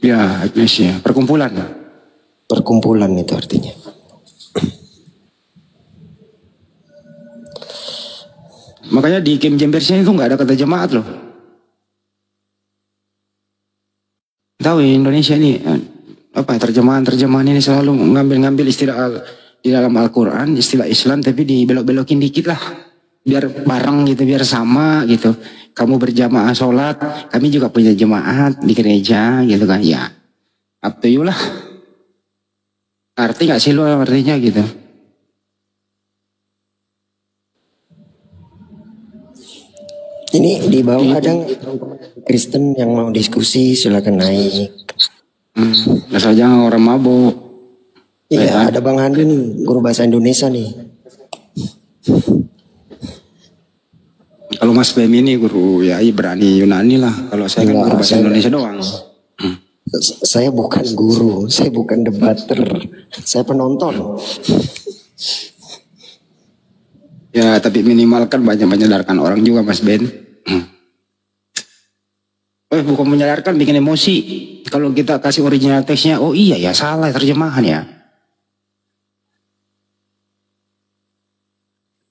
Ya, eklesia, perkumpulan. Perkumpulan itu artinya. Makanya di King James Version itu nggak ada kata jemaat loh. Tahu ya, Indonesia ini apa terjemahan ini selalu ngambil istilah di dalam Al-Quran, istilah Islam tapi dibelok-belokin dikit lah. Biar bareng gitu, biar sama gitu. Kamu berjamaah sholat, kami juga punya jemaat di gereja gitu kan. Ya, up to you lah. Arti gak sih lo artinya gitu? Ini di bawah ada Kristen yang mau diskusi, silakan naik. Asal jangan orang mabuk. Iya, ada Bang Handi nih, guru bahasa Indonesia nih. Kalau Mas Bem ini guru ya Ibrani Yunani lah. Kalau saya kan guru bahasa Indonesia doang. Saya bukan guru, saya bukan debater, saya penonton. Ya tapi minimal kan banyak menyadarkan orang juga Mas Ben. Bukan menyadarkan, bikin emosi. Kalau kita kasih original teksnya, oh iya ya salah terjemahan ya.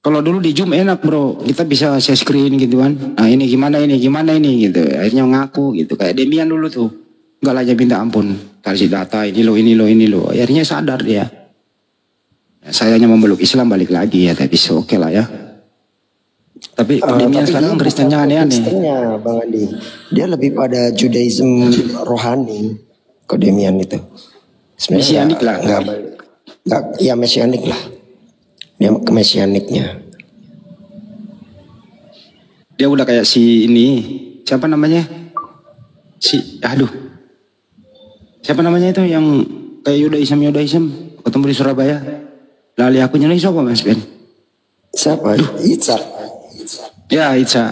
Kalau dulu di Zoom enak bro, kita bisa share screen gitu kan. Nah ini gimana ini gitu. Akhirnya ngaku gitu. Kayak Demian dulu tuh. Enggak lah aja minta ampun. Kasih data ini loh. Akhirnya sadar dia. Saya hanya memeluk Islam balik lagi ya. Tapi oke lah ya. Tapi Demian sekarang Kristennya aneh-aneh. Kristennya Bang Andi. Dia lebih pada Judaism rohani. Kok Demian itu. Mesianik lah. Ya mesianik lah. Dia ke mesianiknya. Dia udah kayak si ini. Siapa namanya? Siapa namanya itu yang kayak Yudaism ketemu di Surabaya. Lali akunya nih siapa Mas Ben? Siapa? Ica. Ya Ica.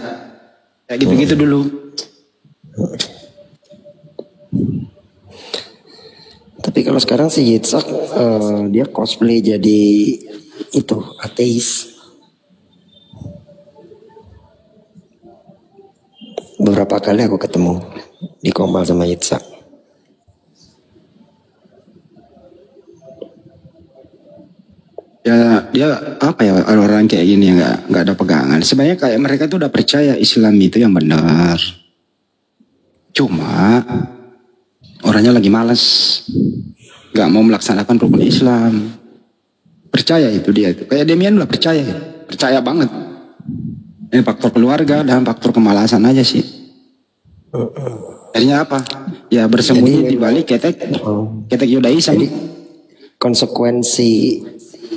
Kayak gitu-gitu dulu. Tapi kalau sekarang si Yitzhak dia cosplay jadi itu ateis. Beberapa kali aku ketemu di Komal sama Yitzhak. Ya dia apa ya orang kayak gini ya nggak ada pegangan. Sebenarnya kayak mereka tuh udah percaya Islam itu yang benar. Cuma orangnya lagi malas, nggak mau melaksanakan rukun Islam. Percaya itu dia itu. Kayak Demian lah percaya banget. Ini faktor keluarga dan faktor kemalasan aja sih. Akhirnya apa? Ya bersembunyi di balik ketek Yudaism. Jadi konsekuensi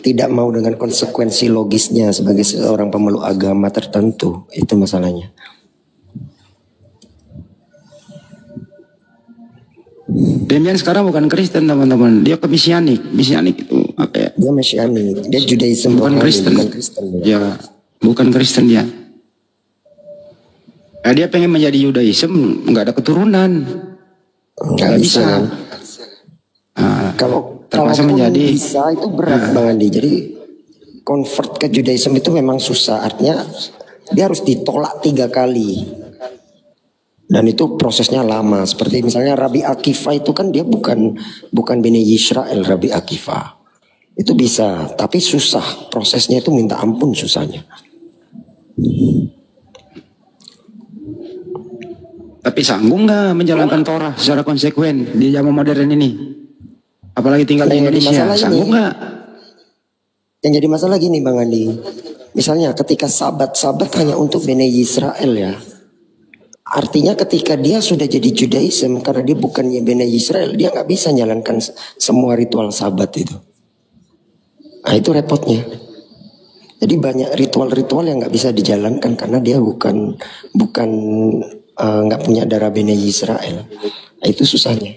tidak mau dengan konsekuensi logisnya sebagai seorang pemeluk agama tertentu, itu masalahnya. Demian sekarang bukan Kristen teman-teman, dia ke mesianik itu apa ya? Dia Mesianik, dia Judaism Bukan rohani, Kristen. bukan Kristen. Ya, bukan Kristen dia. Nah, dia pengen menjadi Judaism, nggak ada keturunan, Nggak bisa. Kan? Nah, Kalau terpaksa kalaupun menjadi bisa itu berat Bang Andi. Jadi convert ke Judaism itu memang susah. Artinya dia harus ditolak 3 kali. Dan itu prosesnya lama. Seperti misalnya Rabbi Akiva itu kan dia bukan Bani Israel, Rabbi Akiva. Itu bisa, tapi susah. Prosesnya itu minta ampun susahnya. Tapi sanggup nggak menjalankan Torah secara konsekuen di zaman modern ini? Apalagi tinggal di Indonesia, sanggup nggak? Yang jadi masalah gini Bang Andi. Misalnya ketika sabat hanya untuk Bani Israel ya. Artinya ketika dia sudah jadi Judaism, karena dia bukannya Bani Israel, dia nggak bisa jalankan semua ritual sabat itu. Nah itu repotnya. Jadi banyak ritual-ritual yang nggak bisa dijalankan karena dia bukan nggak punya darah Bani Israel. Nah, itu susahnya.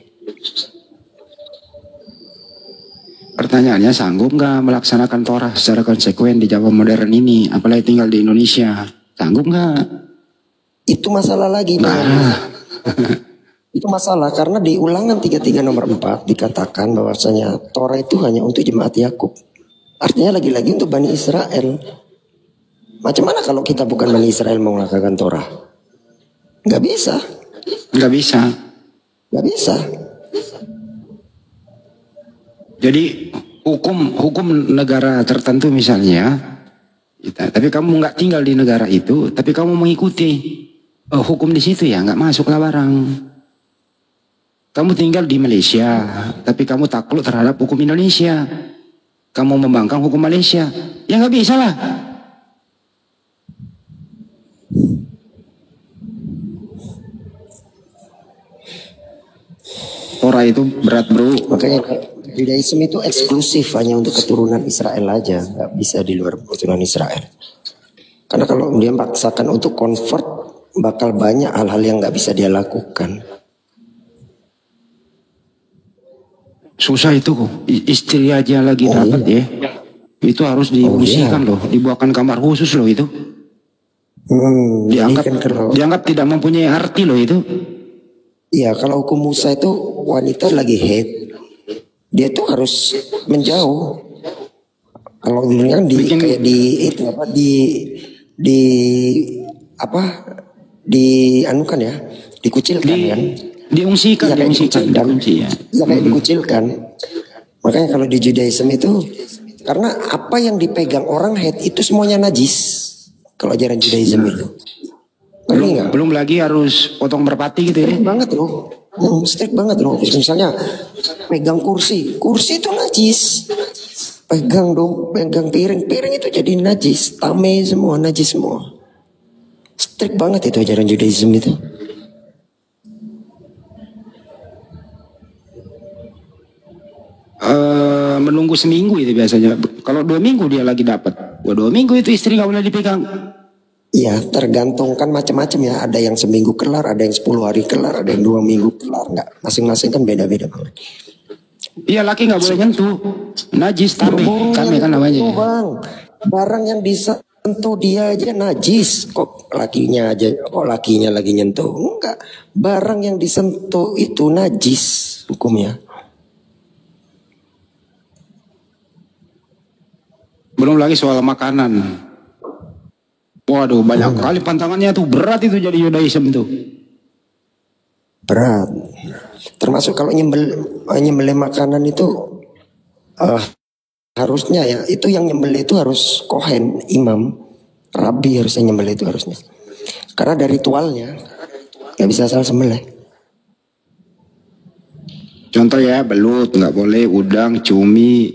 Pertanyaannya, sanggup nggak melaksanakan Torah secara konsekuen di zaman modern ini? Apalagi tinggal di Indonesia, sanggup nggak? Itu masalah lagi Bang. Itu masalah karena di Ulangan 33 nomor 4 dikatakan bahwasanya Torah itu hanya untuk jemaat Yakub. Artinya lagi-lagi untuk Bani Israel. Macam mana kalau kita bukan Bani Israel mau melakukan Torah? Nggak bisa. Nggak bisa. Nggak bisa. Jadi hukum negara tertentu misalnya, tapi kamu nggak tinggal di negara itu, tapi kamu mengikuti hukum di situ ya, nggak masuklah barang. Kamu tinggal di Malaysia, tapi kamu takluk terhadap hukum Indonesia. Kamu membangkang hukum Malaysia, ya nggak bisa lah. Torah itu berat bro. Makanya Judaism itu eksklusif hanya untuk keturunan Israel aja, nggak bisa di luar keturunan Israel. Karena kalau dia paksakan untuk convert, bakal banyak hal-hal yang nggak bisa dia lakukan. Susah itu kok. Istri aja lagi dapat ya. Itu harus diungsikan loh, dibuatkan kamar khusus loh itu. Dianggap tidak mempunyai arti loh itu. Iya, kalau hukum Musa itu wanita lagi haid, dia tuh harus menjauh. Kalau dulu kan dianukan ya, dikucilkan kan. Diungsikan, ya, kayak dikucilkan. Makanya kalau di Judaism itu, karena apa yang dipegang orang haid itu semuanya najis. Kalau ajaran Judaism itu. Belum lagi harus potong merpati gitu ya. Strict banget loh. Strict banget loh. Misalnya pegang kursi itu najis. Pegang piring itu jadi najis. Tame semua, najis semua. Strict banget itu ajaran Judaism itu. Menunggu seminggu itu biasanya. Kalau 2 minggu dia lagi dapat. 2 minggu itu istri nggak boleh dipegang. Iya, tergantung kan macam-macam ya. Ada yang seminggu kelar, ada yang 10 hari kelar, ada yang 2 minggu kelar. Nggak, masing-masing kan beda-beda banget. Iya, laki nggak boleh nyentuh. Najis, tame kan namanya. Bang, barang yang disentuh dia aja najis. Kok lakinya lagi nyentuh? Enggak. Barang yang disentuh itu najis hukumnya. Belum lagi soal makanan. Waduh, banyak kali pantangannya tuh, berat itu jadi Judaism tuh. Berat. Termasuk kalau nyembelih makanan itu harusnya ya, itu yang nyembelih itu harus kohen, imam, rabi harusnya nyembelih itu harusnya. Karena dari ritualnya nggak bisa asal sembelih. Contoh ya, belut nggak boleh, udang, cumi,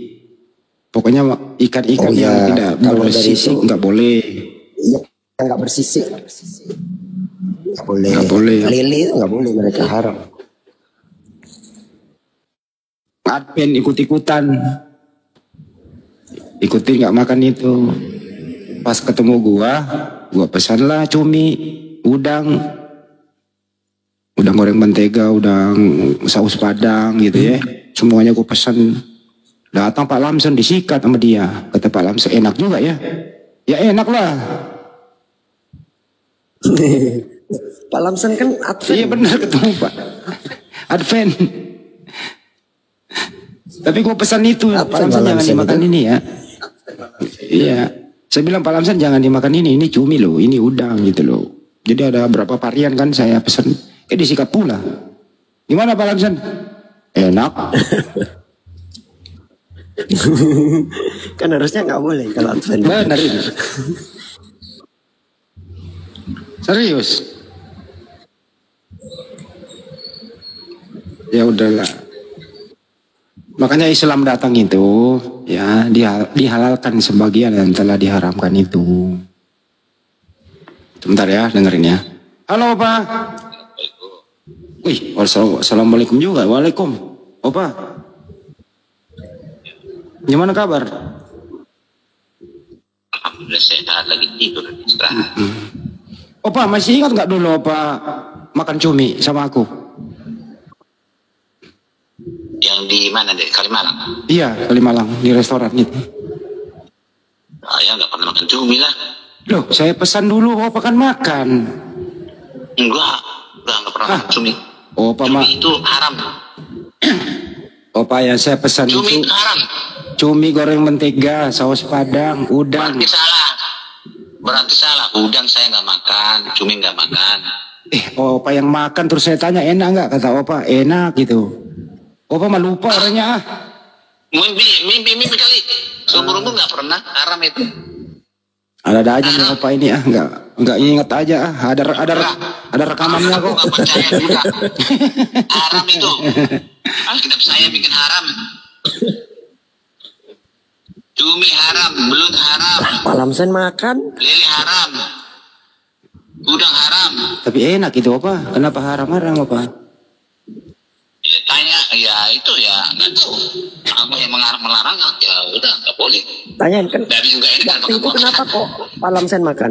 pokoknya ikan-ikan yang tidak bersisik nggak boleh. Iya, nggak bersisik. Nggak boleh. Lele itu nggak boleh, mereka haram. Advent ikut-ikutan, ikutin nggak makan itu. Pas ketemu gua pesan lah cumi, udang goreng mentega, udang saus padang gitu ya. Semuanya gua pesan. Datang Pak Lamson disikat sama dia. Kata Pak Lamson, enak juga ya. Ya enak lah. Pak Lamson kan Advent. Iya benar ketemu Pak. Advent. Tapi gue pesan itu, Pak Lamson jangan dimakan itu? ini ya. Iya. Saya bilang Pak Lamson jangan dimakan ini cumi loh, ini udang gitu loh. Jadi ada berapa varian kan saya pesan. Disikat pula. Gimana Pak Lamson? Enak. Kan harusnya nggak boleh kalau Advent. Benar itu. Serius. Ya udahlah. Makanya Islam datang itu ya dihalalkan sebagian yang telah diharamkan itu. Sebentar ya, dengerin ya. Halo Pak. Wih, assalamualaikum juga. Waalaikum. Opa. Gimana kabar? Alhamdulillah sehat, lagi tidur istirahat. Opa masih ingat nggak dulu Opa makan cumi sama aku? Yang di mana deh? Kalimalang? Iya, Kalimalang di restoran gitu. Saya nggak pernah makan cumi lah. Loh, saya pesan dulu Opa kan makan. Enggak pernah makan cumi. Opa cumi itu haram. Opa yang saya pesan Cumi itu haram. cumi goreng mentega, saus padang, udang. Berarti salah. Udang saya nggak makan, cumi nggak makan. Opa yang makan terus saya tanya enak nggak? Kata Opa enak gitu. Opa mah lupa orangnya. Mimpi kali. Seumur-umur nggak pernah haram itu. Ada aja nih Opa ini nggak ingat aja ada rekamannya kok. Nggak percaya juga. Haram itu. Alkitab saya bikin haram. Cumi haram, belut haram. Pak Lamson makan. Lele haram. Udang haram. Tapi enak itu Opa. Kenapa haram-haram Opa? Ya tanya, ya itu ya nggak tahu. Aku yang melarang ya udah nggak boleh. Tanyain kan. Dari juga ini kan Waktu itu kenapa kok Pak Lamson makan?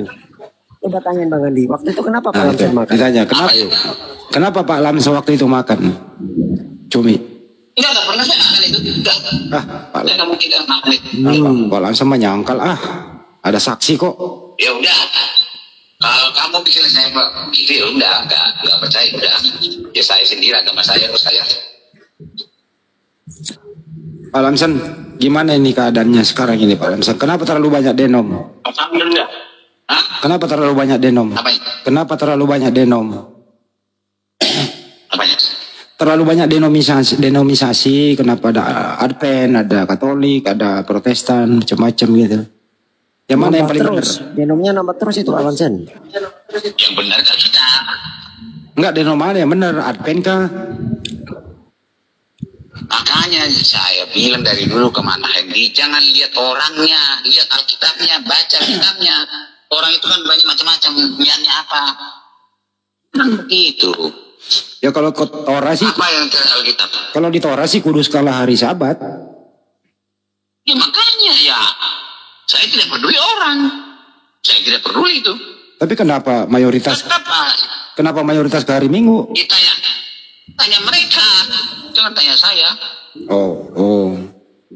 Coba tanyain Bang Andi. Waktu itu kenapa Pak Lamson makan? Ditanya kenapa Pak Lamson waktu itu makan cumi? Enggak pernah saya makan itu. Enggak. Pak Saya nggak mungkin makan itu. Pak Lamson menyangkal ada saksi kok. Ya udah. Kalau kamu pikir saya gitu ya udah nggak percaya udah. Ya saya sendiri agama saya terus saya. Pak Lamson, gimana ini keadaannya sekarang ini Pak Lamson? Kenapa terlalu banyak denom? Alhamdulillah. Kenapa terlalu banyak denom? Kenapa terlalu banyak denom? Apanya? Terlalu banyak denomisasi. Kenapa ada Advent, ada Katolik, ada Protestan, macam-macam gitu. Yang mana yang paling benar? Denomnya nambah terus itu Pak Lamson. Yang benar kan kita. Enggak, denom mana yang benar? Advent kah? Makanya saya bilang dari dulu kemana Hendy, jangan lihat orangnya, lihat Alkitabnya, baca Alkitabnya. Orang itu kan banyak macam-macam, niatnya apa? Kan begitu. Ya kalau Torah sih. Apa yang ke Alkitab? Kalau di Torah sih kudus kalah hari Sabat. Ya makanya ya, saya tidak peduli orang, saya tidak peduli itu. Tapi kenapa mayoritas? Kenapa mayoritas ke hari Minggu? Kita ya, tanya mereka, jangan tanya saya. Oh.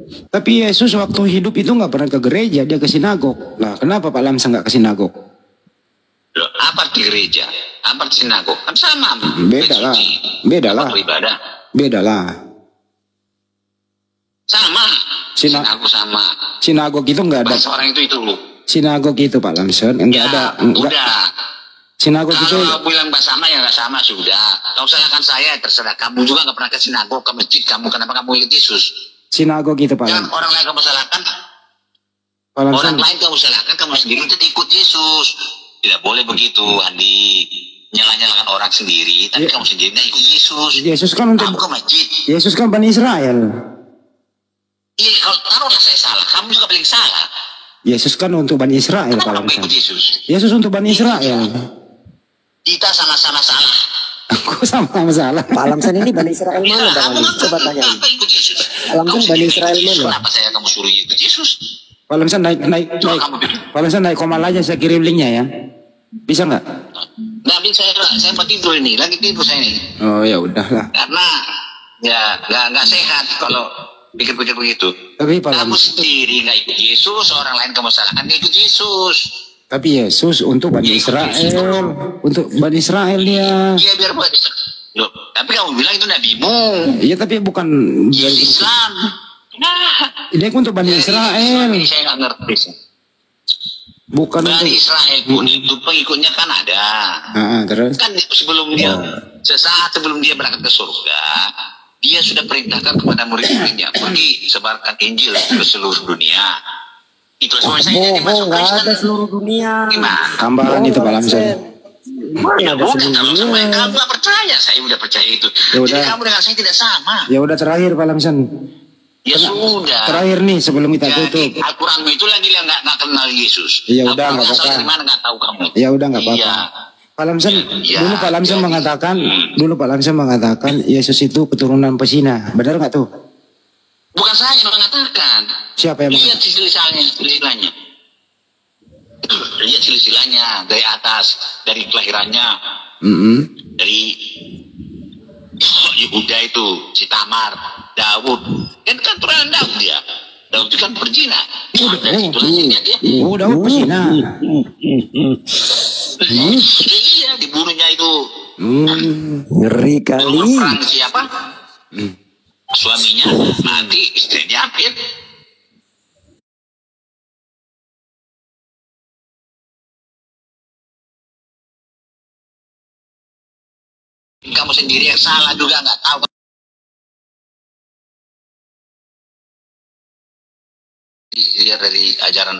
Tapi Yesus waktu hidup itu nggak pernah ke gereja, dia ke sinagog. Nah, kenapa Pak Lamson nggak ke sinagog? Loh, apa di gereja? Apa di sinagog? Kan sama. Beda lah. Sama. Sinagog sama. Sinagog itu nggak ada. Bahasa orang itu. Sinagog itu Pak Lamson nggak ada. Udah. Sinagog itu. Kalau bilang bahasa sama ya nggak sama sudah. Kau salahkan saya terserah. Kamu juga nggak pernah ke sinagog, ke masjid. Kamu kenapa kamu ikut Yesus? Sinagog itu Pak Jangan Lamson. orang lain kamu salahkan. Orang lain kamu salahkan, kamu sendiri tidak ikut Yesus. Tidak boleh begitu, Andi. Nyala-nyalakan orang sendiri, tapi kamu sendiri tidak ikut Yesus. Yesus kan untuk. Kamu ke masjid. Yesus kan Bani Israel. Iya, kalau taruhlah saya salah, kamu juga paling salah. Yesus kan untuk Bani Israel Pak Lamson. Yesus untuk Bani Israel. Kita sama-sama salah. Aku sama salah. Pak Lamson ini Bani Israel mana Bang Andi? Coba tanyain. Pak Lamson Bani Israel mana? Kenapa saya kamu suruh ikut Yesus? Pak Lamson naik. Pak Lamson naik komal aja, saya kirim linknya ya. Bisa nggak? Nggak bisa, saya mau tidur ini, lagi tidur saya ini. Oh ya udahlah. Karena ya nggak sehat kalau pikir-pikir begitu. Tapi Kamu sendiri nggak ikut Yesus, orang lain kamu salahkan dia ikut Yesus. Tapi Yesus untuk Bani Israel, untuk Bani Israel dia. Iya biar buat Loh, tapi kamu bilang itu nabimu. Iya tapi bukan Islam. Nah, dia untuk Bani Israel. ini saya nggak ngerti. Bukan Bani untuk Israel pun itu pengikutnya kan ada. terus Kan sebelum dia, sesaat sebelum dia berangkat ke surga, dia sudah perintahkan kepada murid-muridnya pergi sebarkan Injil ke seluruh dunia. Itu semua saya masuk nggak Kristen. ada seluruh dunia. Gimana? tambahan itu Pak Lamson. Ya udah, kalau sama kamu nggak percaya, saya udah percaya itu. Ya Jadi udah. kamu dengan saya tidak sama. Ya udah terakhir Pak Lamson. Ya sudah. Terakhir nih sebelum kita tutup. Jadi Al-Quranmu itu lagi yang nggak kenal Yesus. Ya udah, Al-Quran nggak asal apa-apa. dari mana nggak tahu kamu. Ya udah nggak apa-apa. Iya. Pak Lamson, Ya, dulu Pak Lamson jadi- mengatakan Yesus itu keturunan pesina. Benar nggak tuh? Bukan saya yang mengatakan. Siapa yang Lihat silsilahnya. Lihat silsilahnya dari atas, dari kelahirannya, dari Yehuda itu, si Tamar, Daud. Kan turunan Daud dia. Daud itu kan berzina. Dari situlah dia. Oh, Daud pesina. Iya, dibunuhnya itu. Ngeri Dulu kali. perang siapa? Suaminya mati, istrinya ambil. Kamu sendiri yang salah juga nggak tahu. Lihat dari ajaran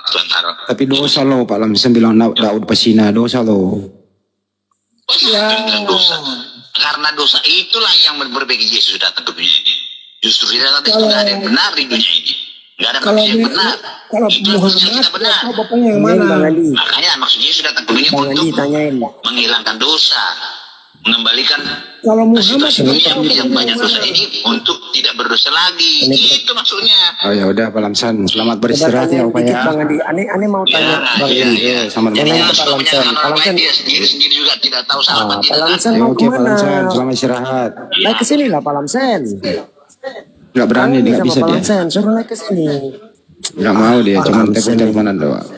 Tuhan Arab. Tapi dosa loh Pak Lamson bilang Daud pesina, dosa loh. Dosa. Karena dosa itulah yang berbagi Yesus datang ke dunia ini. Justru tidak ada yang benar di dunia ini. Nggak ada manusia yang benar. Kalau Itulah manusia kita benar. Muhammad bapaknya yang mana? Bang Ali, Makanya maksud Yesus datang ke dunia Bang Ali untuk tanyain. menghilangkan dosa, mengembalikan Kalau Muhammad situasi dunia yang banyak dosa ini untuk tidak berdosa lagi. Itu maksudnya. Oh ya udah Pak Lamson, selamat beristirahat ya Pak Dikit ya. Bang Andi, aneh mau tanya Bang Iya, Andi. iya. Selamat Jadi malam. yang suka menyalahkan orang lain, dia sendiri juga tidak tahu salah apa Pak tidak. Lamsen Ya, mau oke Pak Lamson, kemana? selamat istirahat. Naik ke sini lah Pak Lamsen. Nggak berani, nggak Sama bisa Pak dia. Lamsen, suruh naik ke sini. Nggak mau dia, Pak cuma Lamson. teleponan doang.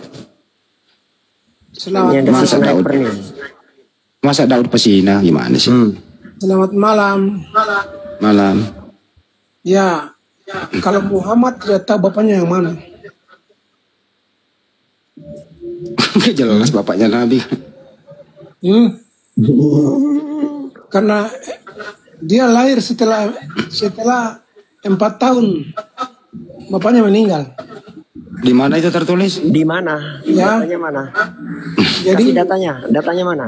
Selamat Ini ada malam. sniper nih. Masa Daud pesina gimana sih? Selamat malam. Malam. Ya, kalau Muhammad tidak tahu bapaknya yang mana. Jelas bapaknya Nabi. Karena dia lahir setelah 4 tahun bapaknya meninggal. Di mana itu tertulis? Di mana? Ya. Datanya mana? Jadi Kasih datanya mana?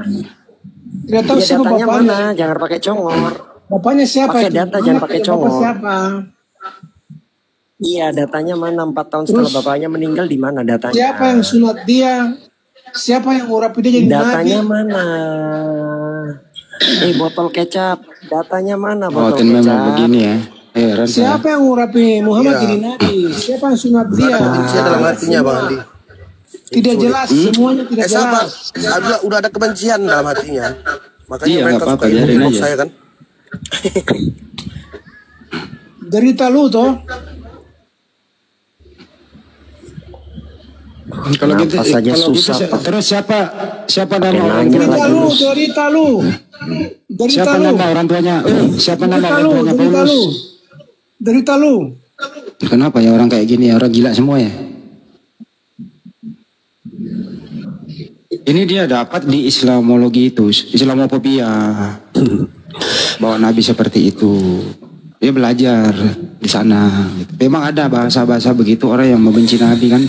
tidak tahu Ya siapa datanya bapaknya. mana? Jangan pakai congor. Bapaknya siapa Pakai itu? data, jangan pakai Bapak congor. siapa? Iya, datanya mana? 4 tahun setelah Terus, bapaknya meninggal di mana datanya? Siapa yang sunat dia? Siapa yang urapi dia jadi Datanya nabi? mana? Botol kecap. Datanya mana Oh, botol memang kecap? begini ya. Heran saya. Siapa yang urapi Muhammad Iya. jadi nabi? Siapa yang sunat dia? Kebencian dalam hatinya Bang Andi. Tidak jelas, semuanya tidak Sabar, jelas. udah ada kebencian dalam hatinya. Makanya Iya, mereka nggak apa-apa, suka biarin inbox aja. saya kan. Derita lu toh. Kalau gitu, Kenapa saja kalau gitu, susah, Pak? terus siapa nama Pakai orang nanya tuanya? Derita lagi. lu, derita lu. Derita Siapa lu. nama orang tuanya? Siapa nama Derita orang lu, tuanya derita lu. Paulus? Derita lu. Kenapa ya orang kayak gini? Orang gila semua ya. Ini dia dapat di Islamologi itu, Islamofobia. Bahwa Nabi seperti itu. Dia belajar di sana. Memang ada bahasa-bahasa begitu orang yang membenci Nabi kan.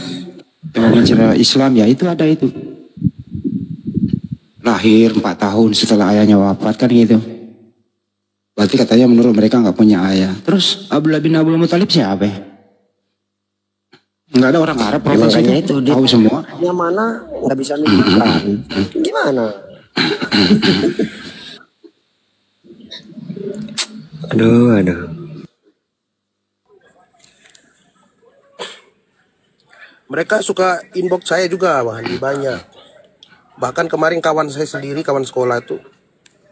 Yang membenci Islam ya itu ada itu. Lahir 4 tahun setelah ayahnya wafat kan gitu. Berarti katanya menurut mereka nggak punya ayah. Terus Abdullah bin Abdul Muthalib siapa ya? Nggak ada orang Arab provinsi makanya itu, dia tahu semua. yang mana nggak bisa nunjukkan. Gimana? Aduh. Mereka suka inbox saya juga Bang Andi, banyak. Bahkan kemarin kawan saya sendiri, kawan sekolah itu,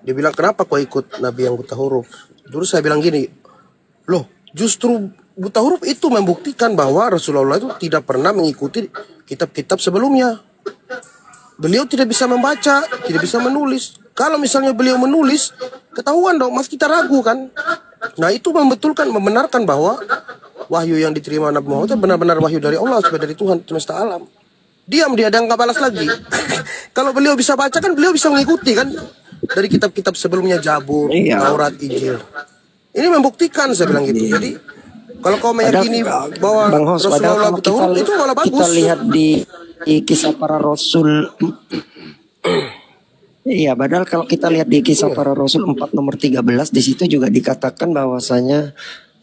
dia bilang kenapa kok ikut Nabi yang buta huruf. Terus saya bilang gini, loh Justru buta huruf itu membuktikan bahwa Rasulullah itu tidak pernah mengikuti kitab-kitab sebelumnya. Beliau tidak bisa membaca, tidak bisa menulis. Kalau misalnya beliau menulis, ketahuan dong, mas kita ragu kan. Nah itu membenarkan bahwa wahyu yang diterima Nabi Muhammad itu benar-benar wahyu dari Allah, sebagai dari Tuhan semesta alam. Diam dia dan nggak balas lagi. Kalau beliau bisa baca kan beliau bisa mengikuti kan dari kitab-kitab sebelumnya, Zabur, Taurat, Injil. Ini membuktikan, saya bilang gitu. Jadi kalau kau meyakini bahwa Bang Hos, Rasulullah buta huruf itu malah bagus. Kita lihat di kisah para rasul. Iya, padahal kalau kita lihat di kisah para rasul 4 nomor 13, di situ juga dikatakan bahwasanya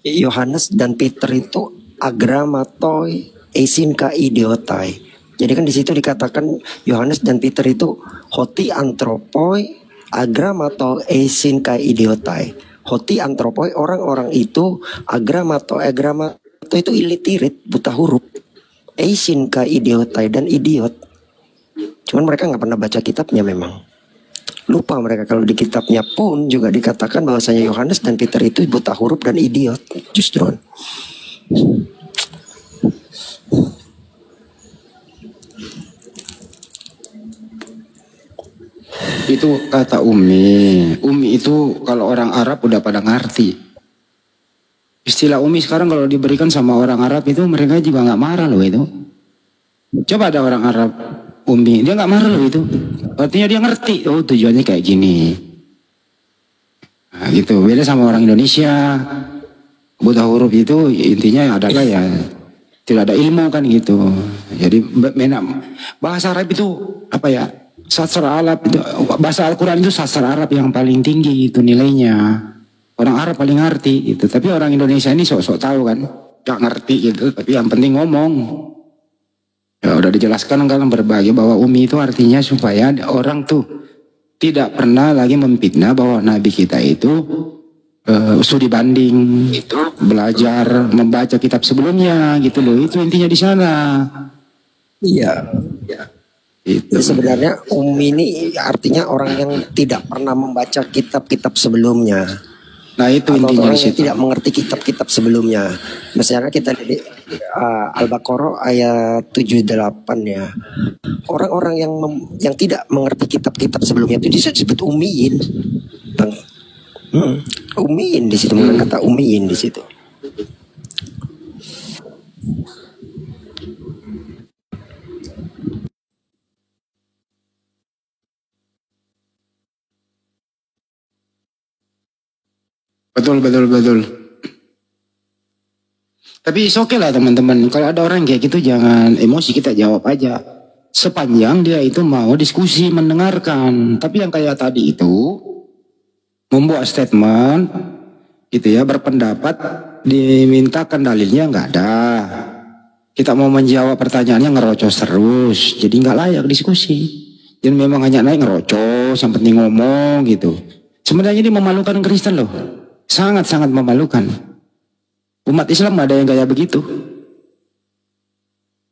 Yohanes dan Peter itu agramatoi eisinka idiotai. Jadi kan di situ dikatakan Yohanes dan Peter itu hoti antropoi agramato eisinka idiotai. Hoti antropoi, orang-orang itu agramato itu illiterate, buta huruf. Eisinka idiotai, dan idiot. Cuman mereka nggak pernah baca kitabnya memang. Lupa mereka kalau di kitabnya pun juga dikatakan bahwasanya Yohanes dan Peter itu buta huruf dan idiot. Justru. Itu kata Umi. Umi itu kalau orang Arab udah pada ngerti. Istilah Umi sekarang kalau diberikan sama orang Arab itu mereka juga nggak marah loh itu. Coba ada orang Arab Umi, dia nggak marah loh itu. Artinya dia ngerti, oh tujuannya kayak gini. Nah, gitu. Beda sama orang Indonesia. Buta huruf itu intinya adalah ya tidak ada ilmu kan gitu. Jadi bahasa Arab itu apa ya? Sastra Arab itu, bahasa Al-Quran itu sastra Arab yang paling tinggi itu nilainya. Orang Arab paling ngerti gitu. Tapi orang Indonesia ini sok-sok tahu kan, gak ngerti gitu. Tapi yang penting ngomong. Ya udah dijelaskan dalam berbagai bahwa Umi itu artinya supaya orang tuh tidak pernah lagi memfitnah bahwa Nabi kita itu studi banding, belajar membaca kitab sebelumnya gitu loh. Itu intinya di sana. Iya. Itu. Sebenarnya Umi ini artinya orang yang tidak pernah membaca kitab-kitab sebelumnya. Nah itu atau intinya orang di yang situ. tidak mengerti kitab-kitab sebelumnya. Misalnya kita di Al-Baqarah ayat 78 ya. Orang-orang yang tidak mengerti kitab-kitab sebelumnya itu disebut umiin. Bang. Umiin di situ, bukan kata umiin di situ. Betul. Tapi oke lah teman-teman. Kalau ada orang kayak gitu jangan emosi, kita jawab aja. Sepanjang dia itu mau diskusi, mendengarkan. Tapi yang kayak tadi itu membuat statement gitu ya, berpendapat, dimintakan dalilnya nggak ada. Kita mau menjawab pertanyaannya ngerocos terus. Jadi nggak layak diskusi. Dan memang hanya naik ngerocos, yang penting ngomong gitu. Sebenarnya ini memalukan Kristen loh. Sangat-sangat memalukan. Umat Islam ada yang kayak begitu.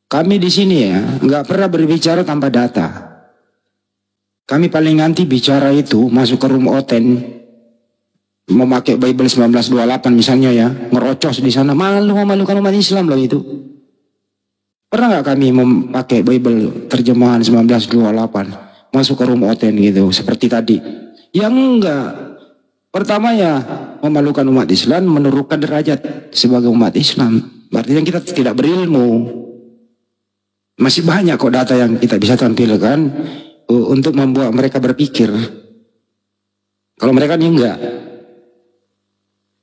Kami di sini ya nggak pernah berbicara tanpa data. Kami paling nanti bicara itu masuk ke room oten, memakai Bible 1928 misalnya ya, ngerocos di sana, memalukan umat Islam loh itu. Pernah nggak kami memakai Bible terjemahan 1928 masuk ke room oten gitu seperti tadi? Yang enggak. Pertama ya memalukan umat Islam, menurunkan derajat sebagai umat Islam. Artinya kita tidak berilmu. Masih banyak kok data yang kita bisa tampilkan untuk membuat mereka berpikir. Kalau mereka ini enggak.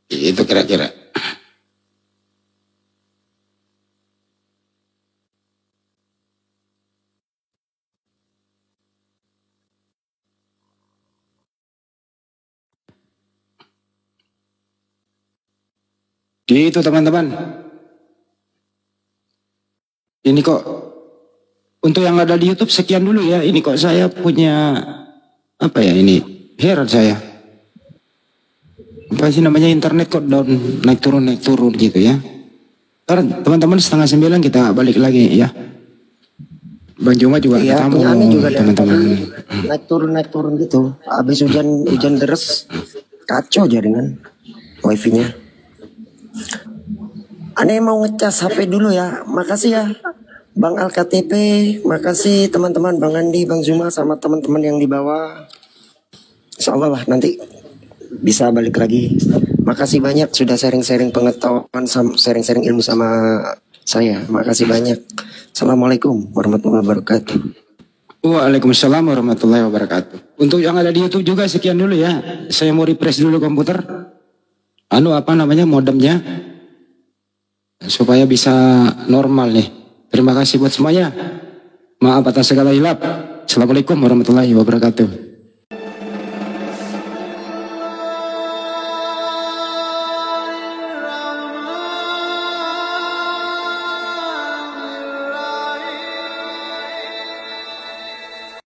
Itu kira-kira. Gitu teman-teman. Ini kok untuk yang ada di YouTube sekian dulu ya. Ini kok saya punya apa ya ini? Heran saya. Apa sih namanya, internet kok down, naik turun gitu ya. Ntar teman-teman 8:30 kita balik lagi ya. Bang Juma juga iya, ketemu juga teman-teman. Naik turun gitu. Habis hujan deras kacau jaringan wifi-nya. Aneh mau ngecas HP dulu ya. Makasih ya Bang AlKTP, makasih teman-teman, Bang Andi, Bang Zuma, sama teman-teman yang di bawah. Insyaallah lah nanti bisa balik lagi. Makasih banyak sudah sharing-sharing pengetahuan, sharing-sharing ilmu sama saya. Makasih banyak. Assalamualaikum warahmatullahi wabarakatuh. Waalaikumsalam warahmatullahi wabarakatuh. Untuk yang ada di YouTube juga sekian dulu ya. Saya mau refresh dulu komputer. Modemnya supaya bisa normal nih. Terima kasih buat semuanya. Maaf atas segala hilap. Assalamualaikum warahmatullahi wabarakatuh.